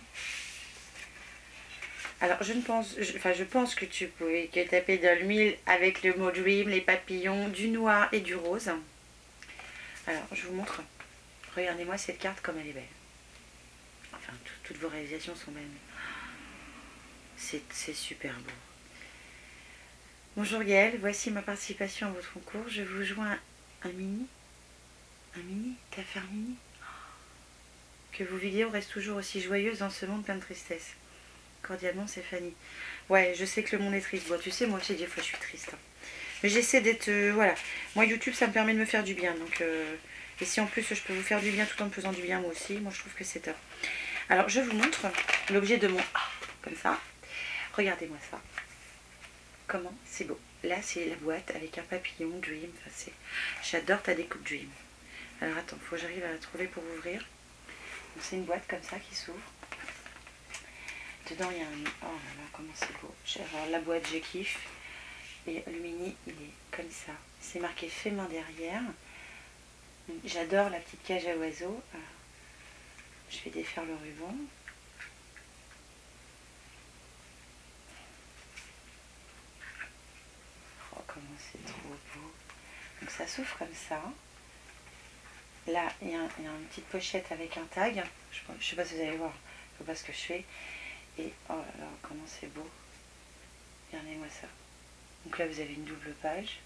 Alors, je pense que tu pouvais taper dans le mille avec le mot Dream, les papillons, du noir et du rose. Alors, je vous montre. Regardez-moi cette carte comme elle est belle. Enfin, toutes vos réalisations sont belles. C'est super beau. Bonjour Gaëlle, voici ma participation à votre concours. Je vous joins un mini. Un mini? T'as fait un mini? Que vos vidéos restent toujours aussi joyeuses dans ce monde plein de tristesse. Cordialement, c'est Fanny. Ouais, je sais que le monde est triste. Bon, tu sais, moi aussi, des fois, je suis triste. Hein. Mais j'essaie d'être... voilà. Moi, YouTube, ça me permet de me faire du bien. Donc, et si en plus, je peux vous faire du bien tout en me faisant du bien, moi aussi, moi, je trouve que c'est top. Alors, je vous montre l'objet de mon... comme ça. Regardez-moi ça. Comment c'est beau. Là, c'est la boîte avec un papillon Dream. Enfin, j'adore ta découpe Dream. Alors, attends, il faut que j'arrive à la trouver pour ouvrir. C'est une boîte comme ça qui s'ouvre. Dedans, il y a un... Oh là là, comment c'est beau. Alors, la boîte, je kiffe. Et le mini, il est comme ça. C'est marqué fait main derrière. J'adore la petite cage à oiseaux. Je vais défaire le ruban. Oh, comment c'est trop beau. Donc ça s'ouvre comme ça. Là, il y a une petite pochette avec un tag. Je ne sais pas si vous allez voir. Je ne sais pas ce que je fais. Et oh là là, comment c'est beau. Regardez-moi ça. Donc là, vous avez une double page.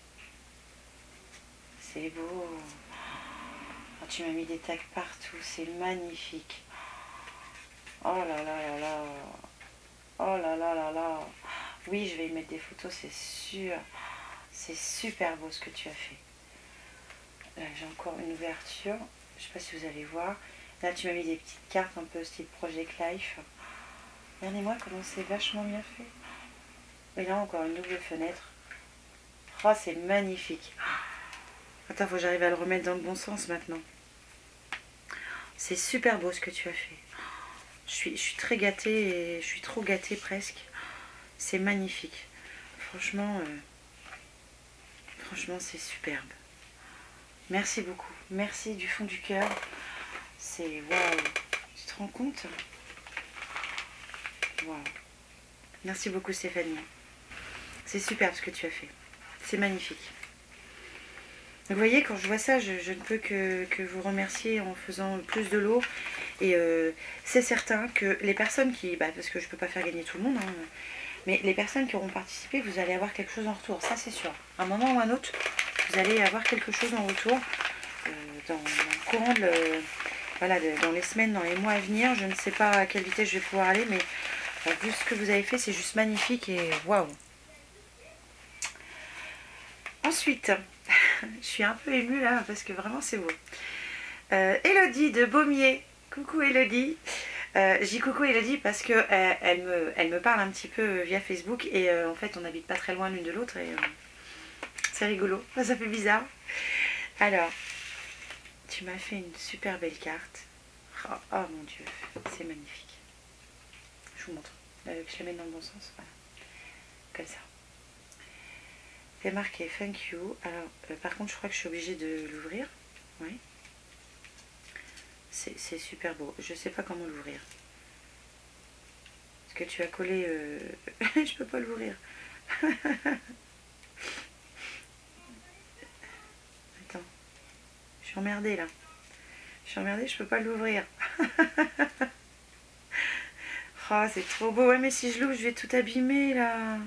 C'est beau. Oh, tu m'as mis des tags partout. C'est magnifique. Oh là là là là. Oh là là là là. Oui, je vais y mettre des photos, c'est sûr. C'est super beau ce que tu as fait. Là, j'ai encore une ouverture. Je ne sais pas si vous allez voir. Là, tu m'as mis des petites cartes un peu style Project Life. Regardez-moi comment c'est vachement bien fait. Et là, encore une double fenêtre. Oh, c'est magnifique. Attends, faut que j'arrive à le remettre dans le bon sens maintenant. C'est super beau ce que tu as fait. Je suis très gâtée et je suis trop gâtée presque. C'est magnifique. Franchement, c'est superbe. Merci beaucoup. Merci du fond du cœur. C'est waouh. Tu te rends compte? Waouh. Merci beaucoup Stéphanie. C'est superbe ce que tu as fait. C'est magnifique. Vous voyez, quand je vois ça, je ne peux que vous remercier en faisant plus de lot. Et c'est certain que les personnes qui... parce que je ne peux pas faire gagner tout le monde, hein, mais les personnes qui auront participé, vous allez avoir quelque chose en retour. Ça, c'est sûr. À un moment ou un autre, vous allez avoir quelque chose en retour. Dans le courant dans les semaines, dans les mois à venir. Je ne sais pas à quelle vitesse je vais pouvoir aller, mais vu ce que vous avez fait, c'est juste magnifique et waouh. Ensuite, je suis un peu émue là parce que vraiment c'est beau. Elodie de Baumier. Coucou Elodie. Je dis coucou Elodie parce que elle me parle un petit peu via Facebook et en fait on n'habite pas très loin l'une de l'autre et c'est rigolo. Ça fait bizarre. Alors, tu m'as fait une super belle carte. Oh, oh mon dieu, c'est magnifique. Je vous montre. Que je la mette dans le bon sens. Voilà. Comme ça. C'est marqué thank you. Alors, par contre, je crois que je suis obligée de l'ouvrir. Oui. C'est super beau. Je sais pas comment l'ouvrir. Parce que tu as collé... je peux pas l'ouvrir. Attends. Je suis emmerdée là. Je suis emmerdée, je peux pas l'ouvrir. Oh, c'est trop beau. Ouais, mais si je l'ouvre, je vais tout abîmer là.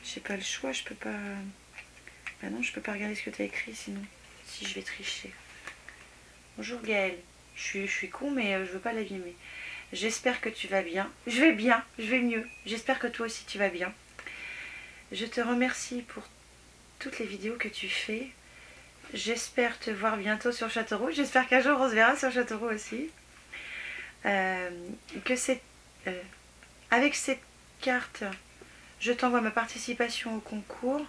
J'ai pas le choix, je peux pas... Bah non, je peux pas regarder ce que tu as écrit sinon. Si, je vais tricher. Bonjour Gaëlle. Je suis con, mais je veux pas l'abîmer. J'espère que tu vas bien. Je vais bien, je vais mieux. J'espère que toi aussi tu vas bien. Je te remercie pour toutes les vidéos que tu fais. J'espère te voir bientôt sur Châteauroux. J'espère qu'un jour on se verra sur Châteauroux aussi. Avec cette carte, je t'envoie ma participation au concours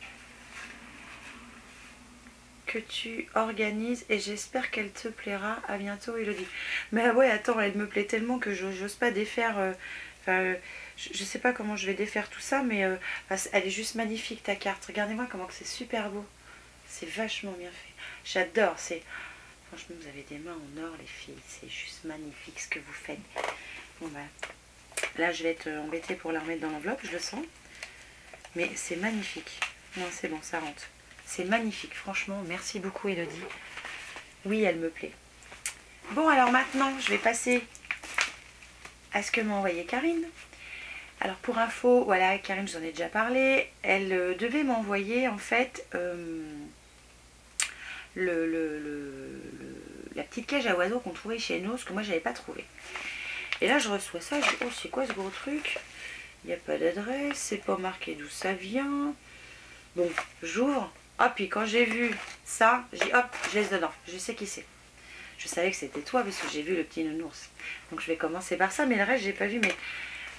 que tu organises et j'espère qu'elle te plaira. À bientôt Elodie. Mais ouais, attends, elle me plaît tellement que j'ose pas défaire. Je sais pas comment je vais défaire tout ça, mais elle est juste magnifique ta carte. Regardez-moi comment c'est super beau. C'est vachement bien fait. J'adore. Franchement, vous avez des mains en or les filles. C'est juste magnifique ce que vous faites. Bon bah, là je vais être embêtée pour la remettre dans l'enveloppe, je le sens. Mais c'est magnifique. Non, c'est bon, ça rentre. C'est magnifique, franchement. Merci beaucoup, Elodie. Oui, elle me plaît. Bon, alors maintenant, je vais passer à ce que m'a envoyé Karine. Alors, pour info, voilà, Karine, je vous en ai déjà parlé. Elle devait m'envoyer, en fait, la petite cage à oiseaux qu'on trouvait chez nous, ce que moi, j'avais pas trouvé. Et là, je reçois ça. Je dis, oh, c'est quoi ce gros truc? Il n'y a pas d'adresse, c'est pas marqué d'où ça vient. Bon, j'ouvre. Hop, puis quand j'ai vu ça, j'ai dit hop, je laisse dedans. Je sais qui c'est. Je savais que c'était toi parce que j'ai vu le petit nounours. Donc je vais commencer par ça, mais le reste, j'ai pas vu. Mais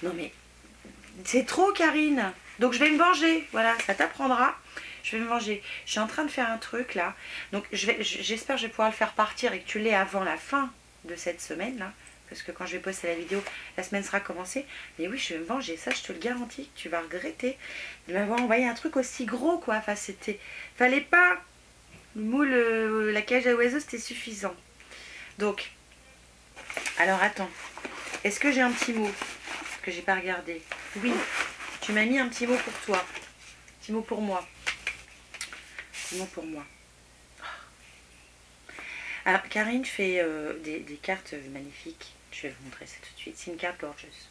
non, mais c'est trop, Karine. Donc je vais me venger. Voilà, ça t'apprendra. Je vais me venger. Je suis en train de faire un truc là. Donc j'espère que je vais pouvoir le faire partir et que tu l'aies avant la fin de cette semaine là. Parce que quand je vais poster la vidéo, la semaine sera commencée. Mais oui, je vais me venger. Ça, je te le garantis. Tu vas regretter de m'avoir envoyé un truc aussi gros, quoi. Enfin, c'était... Fallait pas. Le moule, la cage à oiseaux, c'était suffisant. Donc, alors attends. Est-ce que j'ai un petit mot que j'ai pas regardé? Oui, tu m'as mis un petit mot pour toi. Un petit mot pour moi. Un petit mot pour moi. Alors, Karine fait des cartes magnifiques. Je vais vous montrer ça tout de suite. C'est une carte gorgeous.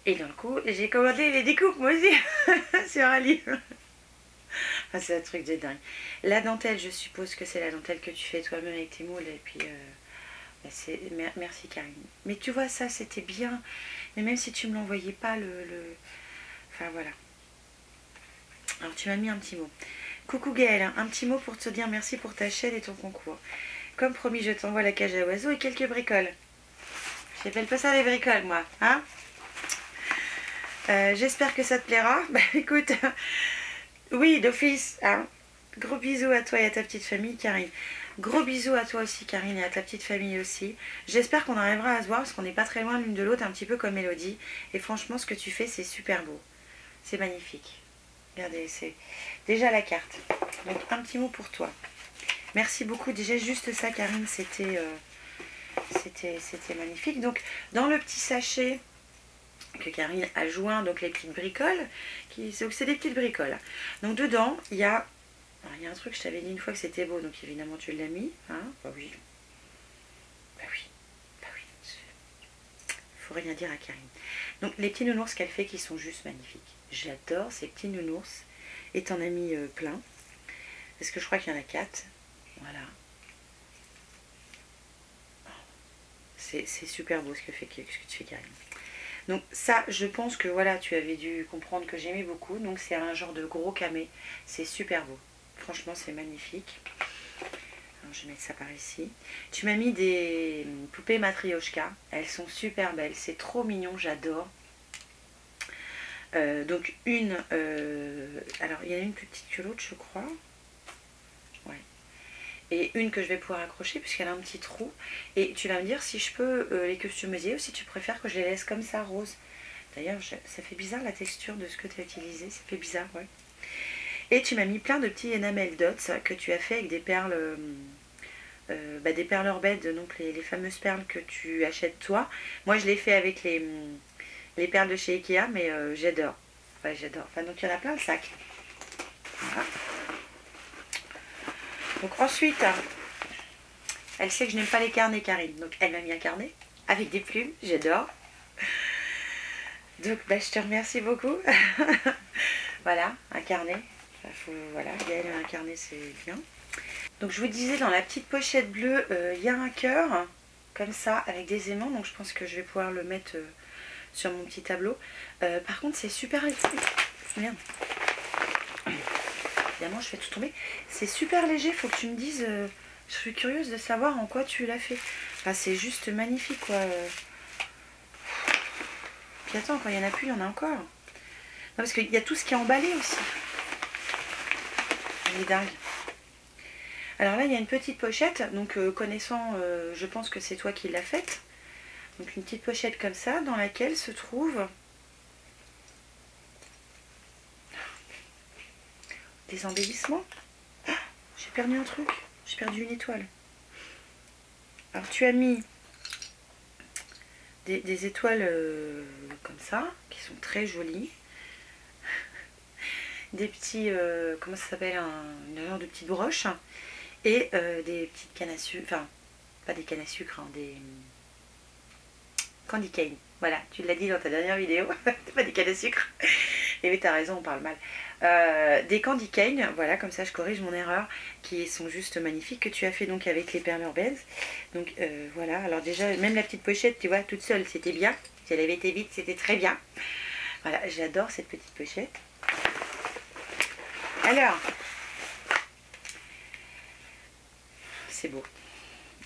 Et dans le coup, j'ai commandé les découpes, moi aussi, sur un livre. Ah, c'est un truc de dingue. La dentelle, je suppose que c'est la dentelle que tu fais toi-même avec tes moules. Et puis, merci Karine. Mais tu vois, ça, c'était bien. Mais même si tu me l'envoyais pas, Enfin, voilà. Alors, tu m'as mis un petit mot. Coucou Gaëlle, un petit mot pour te dire merci pour ta chaîne et ton concours. Comme promis, je t'envoie la cage à oiseaux et quelques bricoles. J'appelle pas ça des bricoles, moi. Hein? J'espère que ça te plaira. Bah écoute, oui, d'office. Hein. Gros bisous à toi et à ta petite famille, Karine. Gros bisous à toi aussi, Karine, et à ta petite famille aussi. J'espère qu'on arrivera à se voir parce qu'on n'est pas très loin l'une de l'autre, un petit peu comme Mélodie. Et franchement, ce que tu fais, c'est super beau. C'est magnifique. Regardez, c'est déjà la carte. Donc, un petit mot pour toi. Merci beaucoup. Déjà, juste ça, Karine, c'était magnifique. Donc, dans le petit sachet que Karine a joint, donc les petites bricoles, c'est des petites bricoles. Donc, dedans, il y a un truc, je t'avais dit une fois que c'était beau, donc évidemment, tu l'as mis. Hein, bah oui. Bah oui. Bah oui. Faut rien dire à Karine. Donc, les petits nounours qu'elle fait qui sont juste magnifiques. J'adore ces petits nounours. Et t'en as mis plein. Parce que je crois qu'il y en a 4. Voilà. C'est super beau ce que tu fais, Karine. Donc ça, je pense que voilà, tu avais dû comprendre que j'aimais beaucoup. Donc c'est un genre de gros camé. C'est super beau. Franchement, c'est magnifique. Alors, je vais mettre ça par ici. Tu m'as mis des poupées Matryoshka. Elles sont super belles. C'est trop mignon, j'adore. Donc une... alors, il y en a une plus petite que l'autre, je crois. Ouais. Et une que je vais pouvoir accrocher puisqu'elle a un petit trou. Et tu vas me dire si je peux les customiser ou si tu préfères que je les laisse comme ça, rose. D'ailleurs, ça fait bizarre la texture de ce que tu as utilisé. Ça fait bizarre, ouais. Et tu m'as mis plein de petits enamel dots que tu as fait avec des perles... des perles Orbed, donc les fameuses perles que tu achètes toi. Moi, je l'ai fait avec les perles de chez Ikea, mais j'adore. Ouais, j'adore. Enfin, donc, il y en a plein le sac. Voilà. Donc ensuite, elle sait que je n'aime pas les carnets, Karine. Donc elle m'a mis un carnet avec des plumes, j'adore. Donc bah, je te remercie beaucoup. Voilà, un carnet. Voilà, Gaëlle a un carnet, c'est bien. Donc je vous disais, dans la petite pochette bleue, il y a un cœur, comme ça, avec des aimants. Donc je pense que je vais pouvoir le mettre sur mon petit tableau. Par contre, c'est super... Merde. Évidemment, je fais tout tomber. C'est super léger, faut que tu me dises... je suis curieuse de savoir en quoi tu l'as fait. Enfin, c'est juste magnifique, quoi. Puis attends, quand il n'y en a plus, il y en a encore. Non, parce qu'il y a tout ce qui est emballé aussi. Il est dingue. Alors là, il y a une petite pochette. Donc, connaissant, je pense que c'est toi qui l'as faite. Donc, une petite pochette comme ça, dans laquelle se trouve... des embellissements. Ah, j'ai perdu un truc. J'ai perdu une étoile. Alors tu as mis des étoiles comme ça, qui sont très jolies. Des petits, comment ça s'appelle, une genre de petites broches. Et des petites cannes à sucre, enfin, pas des cannes à sucre, hein, des candy cane. Voilà, tu l'as dit dans ta dernière vidéo, c'est pas des cannes à sucre. Et oui, t'as raison, on parle mal. Des candy cane, voilà, comme ça je corrige mon erreur, qui sont juste magnifiques, que tu as fait donc avec les perles urbaines. Donc voilà, alors déjà, même la petite pochette, tu vois, toute seule, c'était bien. Si elle avait été vite, c'était très bien. Voilà, j'adore cette petite pochette. Alors, c'est beau.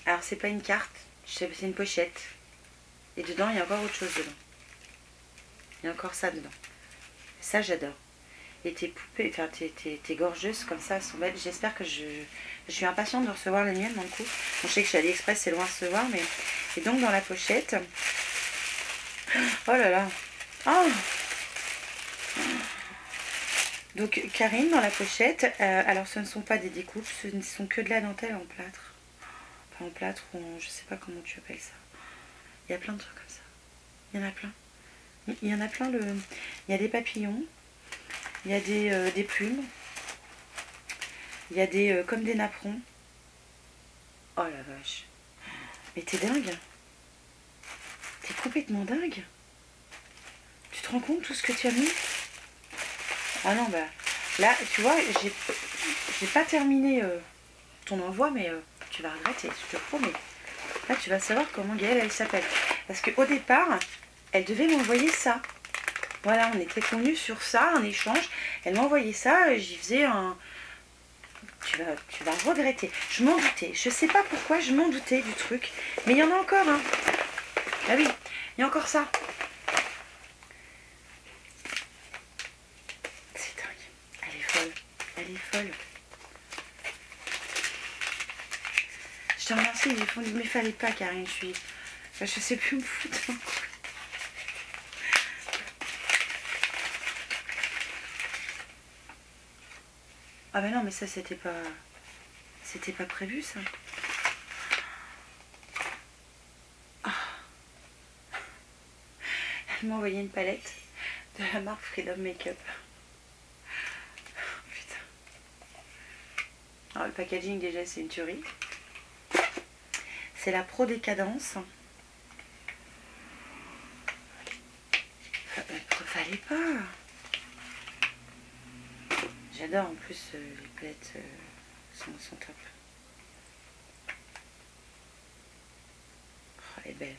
Alors, c'est pas une carte, c'est une pochette. Et dedans, il y a encore autre chose dedans. Il y a encore ça dedans. Ça, j'adore. Et tes poupées, enfin tes gorgeuses comme ça, elles sont belles. J'espère que je suis impatiente de recevoir les miennes, dans le coup. Bon, je sais que chez AliExpress, c'est loin de recevoir, mais... Et donc, dans la pochette... Oh là là. Oh. Donc, Karine, dans la pochette, alors ce ne sont pas des découpes, ce ne sont que de la dentelle en plâtre. Pas en plâtre ou en... je sais pas comment tu appelles ça. Il y a plein de trucs comme ça. Il y en a plein. Il y en a plein. Il y a des papillons. Il y a des plumes. Il y a des comme des napperons. Oh la vache. Mais t'es dingue. T'es complètement dingue. Tu te rends compte tout ce que tu as mis? Ah non, bah là, tu vois, j'ai pas terminé ton envoi, mais tu vas regretter, je te promets. Là, tu vas savoir comment Gaëlle, elle s'appelle. Parce qu'au départ, elle devait m'envoyer ça. Voilà, on était convenus sur ça, un échange. Elle m'a envoyé ça et j'y faisais un... Tu vas regretter. Je m'en doutais. Je sais pas pourquoi, je m'en doutais du truc. Mais il y en a encore, hein. Ah oui, il y a encore ça. C'est dingue. Elle est folle. Elle est folle. Je te remercie, mais fallait pas, Karine. Je sais plus où me foutre. Ah ben non, mais ça c'était pas prévu, ça. Ah. Elle m'a envoyé une palette de la marque Freedom Makeup. Putain. Alors le packaging déjà c'est une tuerie. C'est la Pro Décadence. Fallait pas. J'adore en plus les palettes sont top. Oh, elle est belle.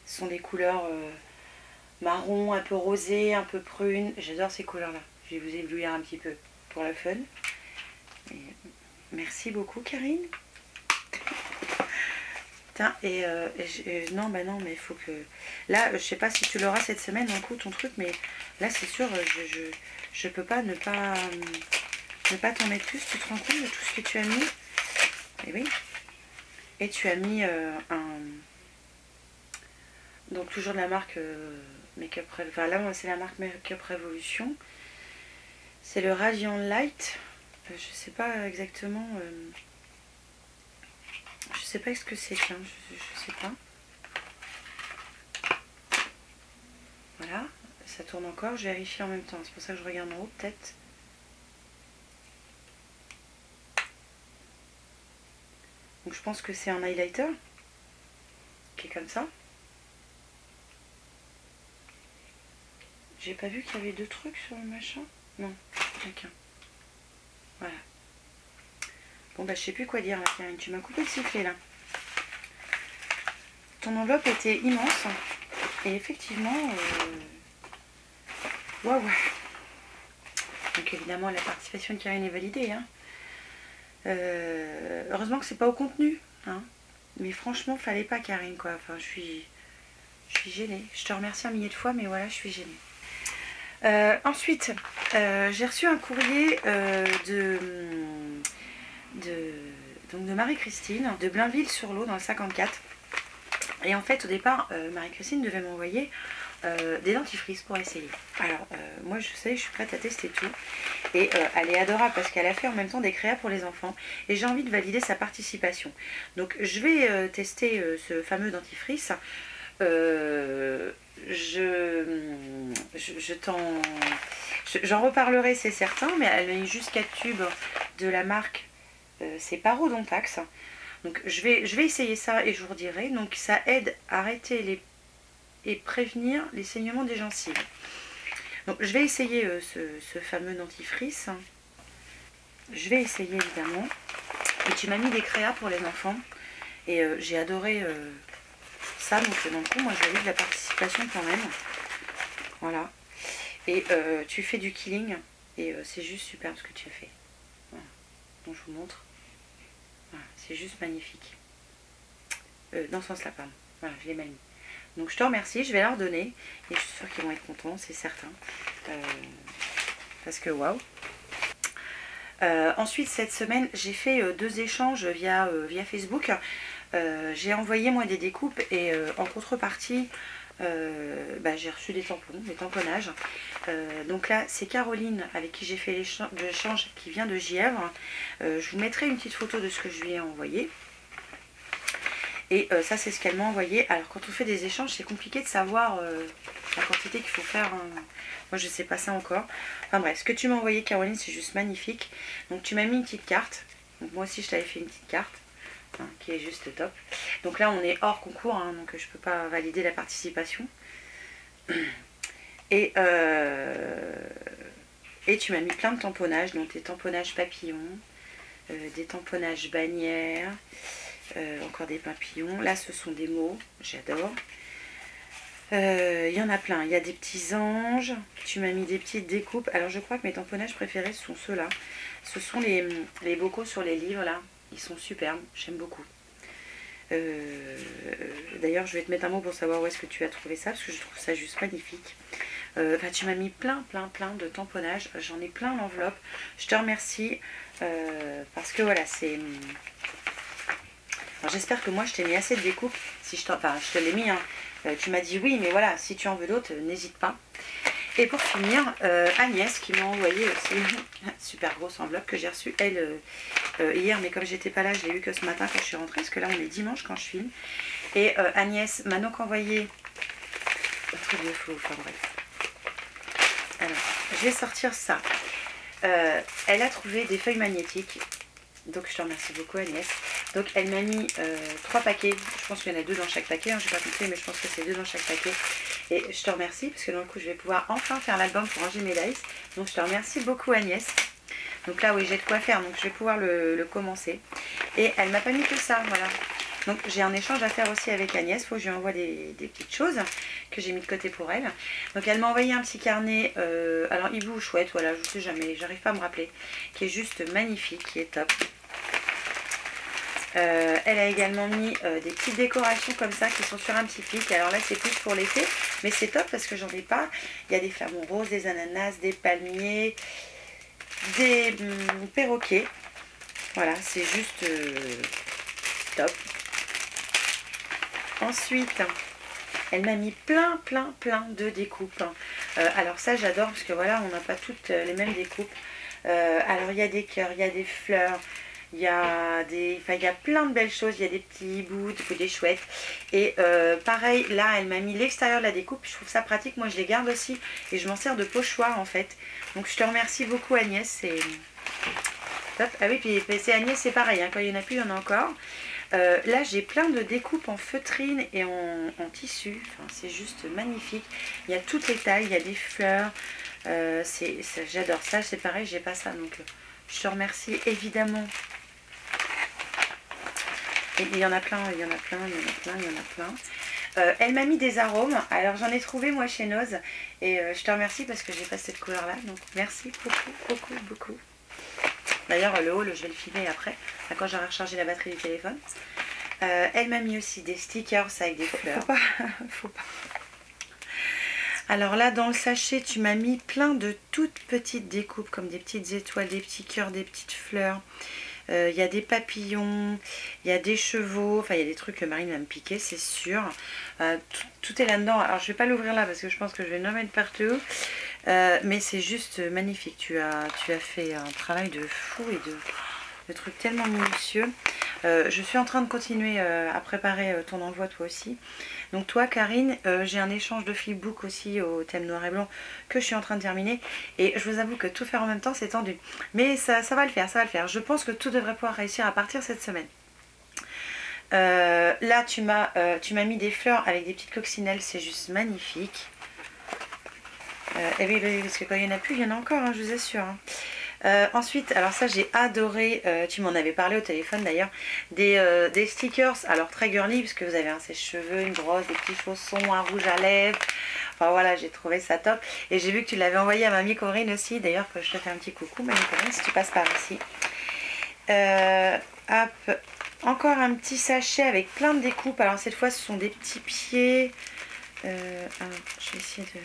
Ce sont des couleurs marron, un peu rosé, un peu prune. J'adore ces couleurs là. Je vais vous éblouir un petit peu pour le fun. Et merci beaucoup Karine. Non, bah non, mais il faut que... Là, je sais pas si tu l'auras cette semaine, d'un coup, ton truc, mais là, c'est sûr, je peux pas ne pas t'en mettre plus. Tu te rends compte de tout ce que tu as mis? Et oui. Et tu as mis donc, toujours de la marque Makeup... Enfin, là, c'est la marque Makeup Revolution. C'est le Radiant Light. Je sais pas exactement... Je sais pas ce que c'est, tiens, je sais pas. Voilà, ça tourne encore, je vérifie en même temps, c'est pour ça que je regarde en haut peut-être. Donc je pense que c'est un highlighter qui est comme ça. J'ai pas vu qu'il y avait deux trucs sur le machin. Non, qu'un. Voilà. Bon bah je sais plus quoi dire là, Karine, tu m'as coupé le sifflet là. Ton enveloppe était immense et effectivement waouh. Donc évidemment la participation de Karine est validée hein. Heureusement que c'est pas au contenu hein. Mais franchement fallait pas Karine quoi. Enfin je suis gênée. Je te remercie un millier de fois mais voilà je suis gênée. Ensuite j'ai reçu un courrier de Marie-Christine de Blainville-sur-Lot dans le 54. Et en fait au départ Marie-Christine devait m'envoyer des dentifrices pour essayer. Alors moi je sais, je suis prête à tester tout. Et elle est adorable parce qu'elle a fait en même temps des créas pour les enfants. Et j'ai envie de valider sa participation. Donc je vais tester ce fameux dentifrice. J'en reparlerai c'est certain. Mais elle a mis juste 4 tubes de la marque c'est Parodontax. Donc je vais essayer ça et je vous redirai. Donc ça aide à arrêter et prévenir les saignements des gencives. Donc je vais essayer ce fameux dentifrice. Je vais essayer évidemment. Et tu m'as mis des créas pour les enfants. Et j'ai adoré ça. Donc dans le coup, moi j'ai eu de la participation quand même. Voilà. Et tu fais du killing. Et c'est juste super ce que tu as fait. Voilà. Donc je vous montre. Voilà, c'est juste magnifique. Dans ce sens-là, pardon. Voilà, je l'ai mal mis. Donc je te remercie, je vais leur donner. Et je suis sûre qu'ils vont être contents, c'est certain. Parce que waouh. Ensuite, cette semaine, j'ai fait 2 échanges via Facebook. J'ai envoyé moi des découpes et en contrepartie, j'ai reçu des tampons, des tamponnages. Donc là, c'est Caroline avec qui j'ai fait l'échange qui vient de Gièvre. Je vous mettrai une petite photo de ce que je lui ai envoyé. Et ça, c'est ce qu'elle m'a envoyé. Alors, quand on fait des échanges, c'est compliqué de savoir la quantité qu'il faut faire. Moi, je ne sais pas ça encore. Enfin bref, ce que tu m'as envoyé, Caroline, c'est juste magnifique. Donc, tu m'as mis une petite carte. Donc, moi aussi, je t'avais fait une petite carte. Qui est juste top. Donc là, on est hors concours, hein, donc je ne peux pas valider la participation. Et tu m'as mis plein de tamponnages, donc des tamponnages papillons, des tamponnages bannières, encore des papillons. Là, ce sont des mots, j'adore. Il y en a plein. Il y a des petits anges. Tu m'as mis des petites découpes. Alors, je crois que mes tamponnages préférés sont ceux-là. Ce sont les bocaux sur les livres, là. Ils sont superbes. J'aime beaucoup. D'ailleurs, je vais te mettre un mot pour savoir où est-ce que tu as trouvé ça, parce que je trouve ça juste magnifique. Tu m'as mis plein de tamponnages. J'en ai plein l'enveloppe. Je te remercie parce que voilà, c'est... Alors, j'espère que moi, je t'ai mis assez de découpes. Si je te l'ai mis, hein. Tu m'as dit oui, mais voilà, si tu en veux d'autres, n'hésite pas. Et pour finir, Agnès qui m'a envoyé aussi une super grosse enveloppe que j'ai reçue, elle, hier. Mais comme j'étais pas là, je l'ai eu que ce matin quand je suis rentrée, parce que là, on est dimanche quand je filme. Et Agnès m'a donc envoyé un truc de fou, enfin bref. Alors, je vais sortir ça. Elle a trouvé des feuilles magnétiques. Donc, je te remercie beaucoup, Agnès. Donc, elle m'a mis 3 paquets. Je pense qu'il y en a 2 dans chaque paquet. Hein, je n'ai pas compté, mais je pense que c'est 2 dans chaque paquet. Et je te remercie, parce que dans le coup, je vais pouvoir enfin faire l'album pour ranger mes dice. Donc, je te remercie beaucoup, Agnès. Donc là, oui, j'ai de quoi faire. Donc, je vais pouvoir le commencer. Et elle m'a pas mis que ça, voilà. Donc, j'ai un échange à faire aussi avec Agnès. Il faut que je lui envoie des petites choses que j'ai mis de côté pour elle. Donc, elle m'a envoyé un petit carnet. Alors, hibou ou chouette, voilà, je ne sais jamais. J'arrive pas à me rappeler. Qui est juste magnifique, qui est top. Elle a également mis des petites décorations comme ça qui sont sur un petit pic. Alors là, c'est plus pour l'été, mais c'est top parce que j'en ai pas. Il y a des flamants roses, des ananas, des palmiers, des perroquets. Voilà, c'est juste top. Ensuite, elle m'a mis plein de découpes. Alors ça, j'adore parce que voilà, on n'a pas toutes les mêmes découpes. Alors, il y a des cœurs, il y a des fleurs. Il y a plein de belles choses. Il y a des petits bouts, des chouettes. Et pareil, là, elle m'a mis l'extérieur de la découpe. Je trouve ça pratique. Moi, je les garde aussi. Et je m'en sers de pochoir, en fait. Donc, je te remercie beaucoup, Agnès. C'est top. Ah oui, puis c'est Agnès, c'est pareil. Hein. Quand il n'y en a plus, il y en a encore. Là, j'ai plein de découpes en feutrine et en tissu. Enfin, c'est juste magnifique. Il y a toutes les tailles. Il y a des fleurs. J'adore ça. C'est pareil, j'ai pas ça. Donc, je te remercie évidemment. Et il y en a plein, il y en a plein, il y en a plein, il y en a plein. Elle m'a mis des arômes. Alors j'en ai trouvé moi chez Noz. Et je te remercie parce que j'ai pas cette couleur là. Donc merci beaucoup. D'ailleurs le haul je vais le filmer après. Quand j'aurai rechargé la batterie du téléphone. Elle m'a mis aussi des stickers avec des fleurs. Faut pas. Alors là dans le sachet tu m'as mis plein de toutes petites découpes. Comme des petites étoiles, des petits cœurs, des petites fleurs. Il y a des papillons, il y a des chevaux, enfin il y a des trucs que Marine va me piquer, c'est sûr. Tout est là-dedans. Alors je vais pas l'ouvrir là parce que je pense que je vais en mettre partout. Mais c'est juste magnifique. Tu as fait un travail de fou et de trucs tellement minutieux. Je suis en train de continuer à préparer ton envoi toi aussi. Donc toi Karine, j'ai un échange de flipbook aussi au thème noir et blanc que je suis en train de terminer. Et je vous avoue que tout faire en même temps c'est tendu. Mais ça va le faire, ça va le faire. Je pense que tout devrait pouvoir réussir à partir cette semaine. Là tu m'as mis des fleurs avec des petites coccinelles, c'est juste magnifique. Et oui, parce que quand il n'y en a plus, il y en a encore, hein, je vous assure. Hein. Ensuite, alors ça j'ai adoré, tu m'en avais parlé au téléphone d'ailleurs, des stickers, alors très girly parce que vous avez un sèche-cheveux, une brosse, des petits chaussons, un rouge à lèvres, enfin voilà, j'ai trouvé ça top. Et j'ai vu que tu l'avais envoyé à Mamie Corinne aussi, d'ailleurs que je te fais un petit coucou Mamie Corinne si tu passes par ici. Hop, encore un petit sachet avec plein de découpes, alors cette fois ce sont des petits pieds, je vais essayer de...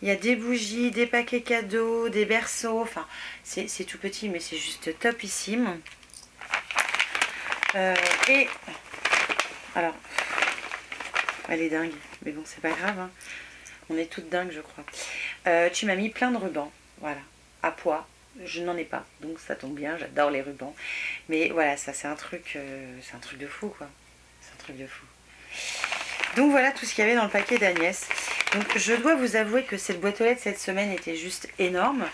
Il y a des bougies, des paquets cadeaux, des berceaux. Enfin, c'est tout petit, mais c'est juste topissime. Et alors, Elle est dingue. Mais bon, c'est pas grave. Hein. On est toutes dingues, je crois. Tu m'as mis plein de rubans. Voilà. À poids. Je n'en ai pas. Donc ça tombe bien. J'adore les rubans. Mais voilà, ça c'est un truc de fou, quoi. C'est un truc de fou. Donc voilà tout ce qu'il y avait dans le paquet d'Agnès. Donc je dois vous avouer que cette boîte aux lettres cette semaine était juste énorme.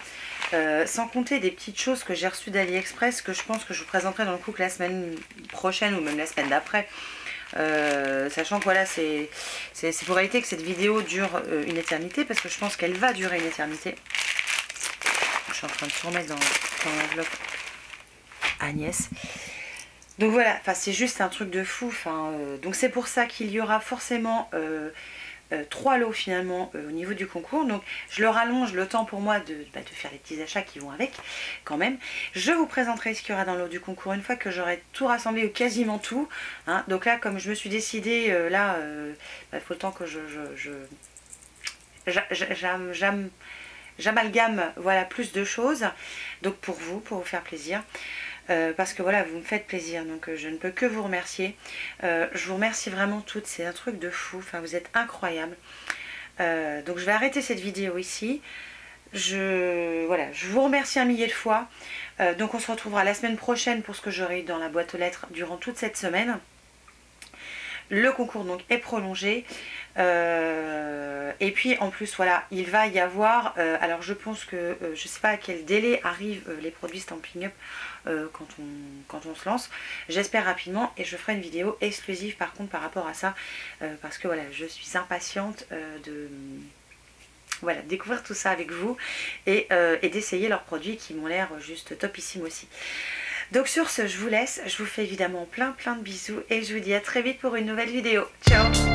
Sans compter des petites choses que j'ai reçues d'AliExpress que je pense que je vous présenterai dans le coup que la semaine prochaine ou même la semaine d'après. Sachant que voilà, c'est pour réalité que cette vidéo dure une éternité parce que je pense qu'elle va durer une éternité. Je suis en train de tout remettre dans l'enveloppe Agnès. Donc voilà, enfin c'est juste un truc de fou. Donc c'est pour ça qu'il y aura forcément 3 lots finalement au niveau du concours. Donc je le rallonge le temps pour moi de faire les petits achats qui vont avec quand même. Je vous présenterai ce qu'il y aura dans le lot du concours une fois que j'aurai tout rassemblé ou quasiment tout. Hein. Donc là comme je me suis décidée, il faut le temps que j'amalgame voilà, plus de choses. Donc pour vous faire plaisir. Parce que voilà, vous me faites plaisir, donc je ne peux que vous remercier. Je vous remercie vraiment toutes, c'est un truc de fou, enfin vous êtes incroyables. Donc je vais arrêter cette vidéo ici. Je vous remercie un millier de fois. Donc on se retrouvera la semaine prochaine pour ce que j'aurai eu dans la boîte aux lettres durant toute cette semaine. Le concours donc est prolongé. Et puis en plus voilà, il va y avoir, alors je pense que je sais pas à quel délai arrivent les produits Stampin' Up quand on se lance. J'espère rapidement et je ferai une vidéo exclusive par contre par rapport à ça parce que voilà, je suis impatiente de découvrir tout ça avec vous et d'essayer leurs produits qui m'ont l'air juste topissime aussi. Donc sur ce, je vous laisse, je vous fais évidemment plein de bisous et je vous dis à très vite pour une nouvelle vidéo. Ciao!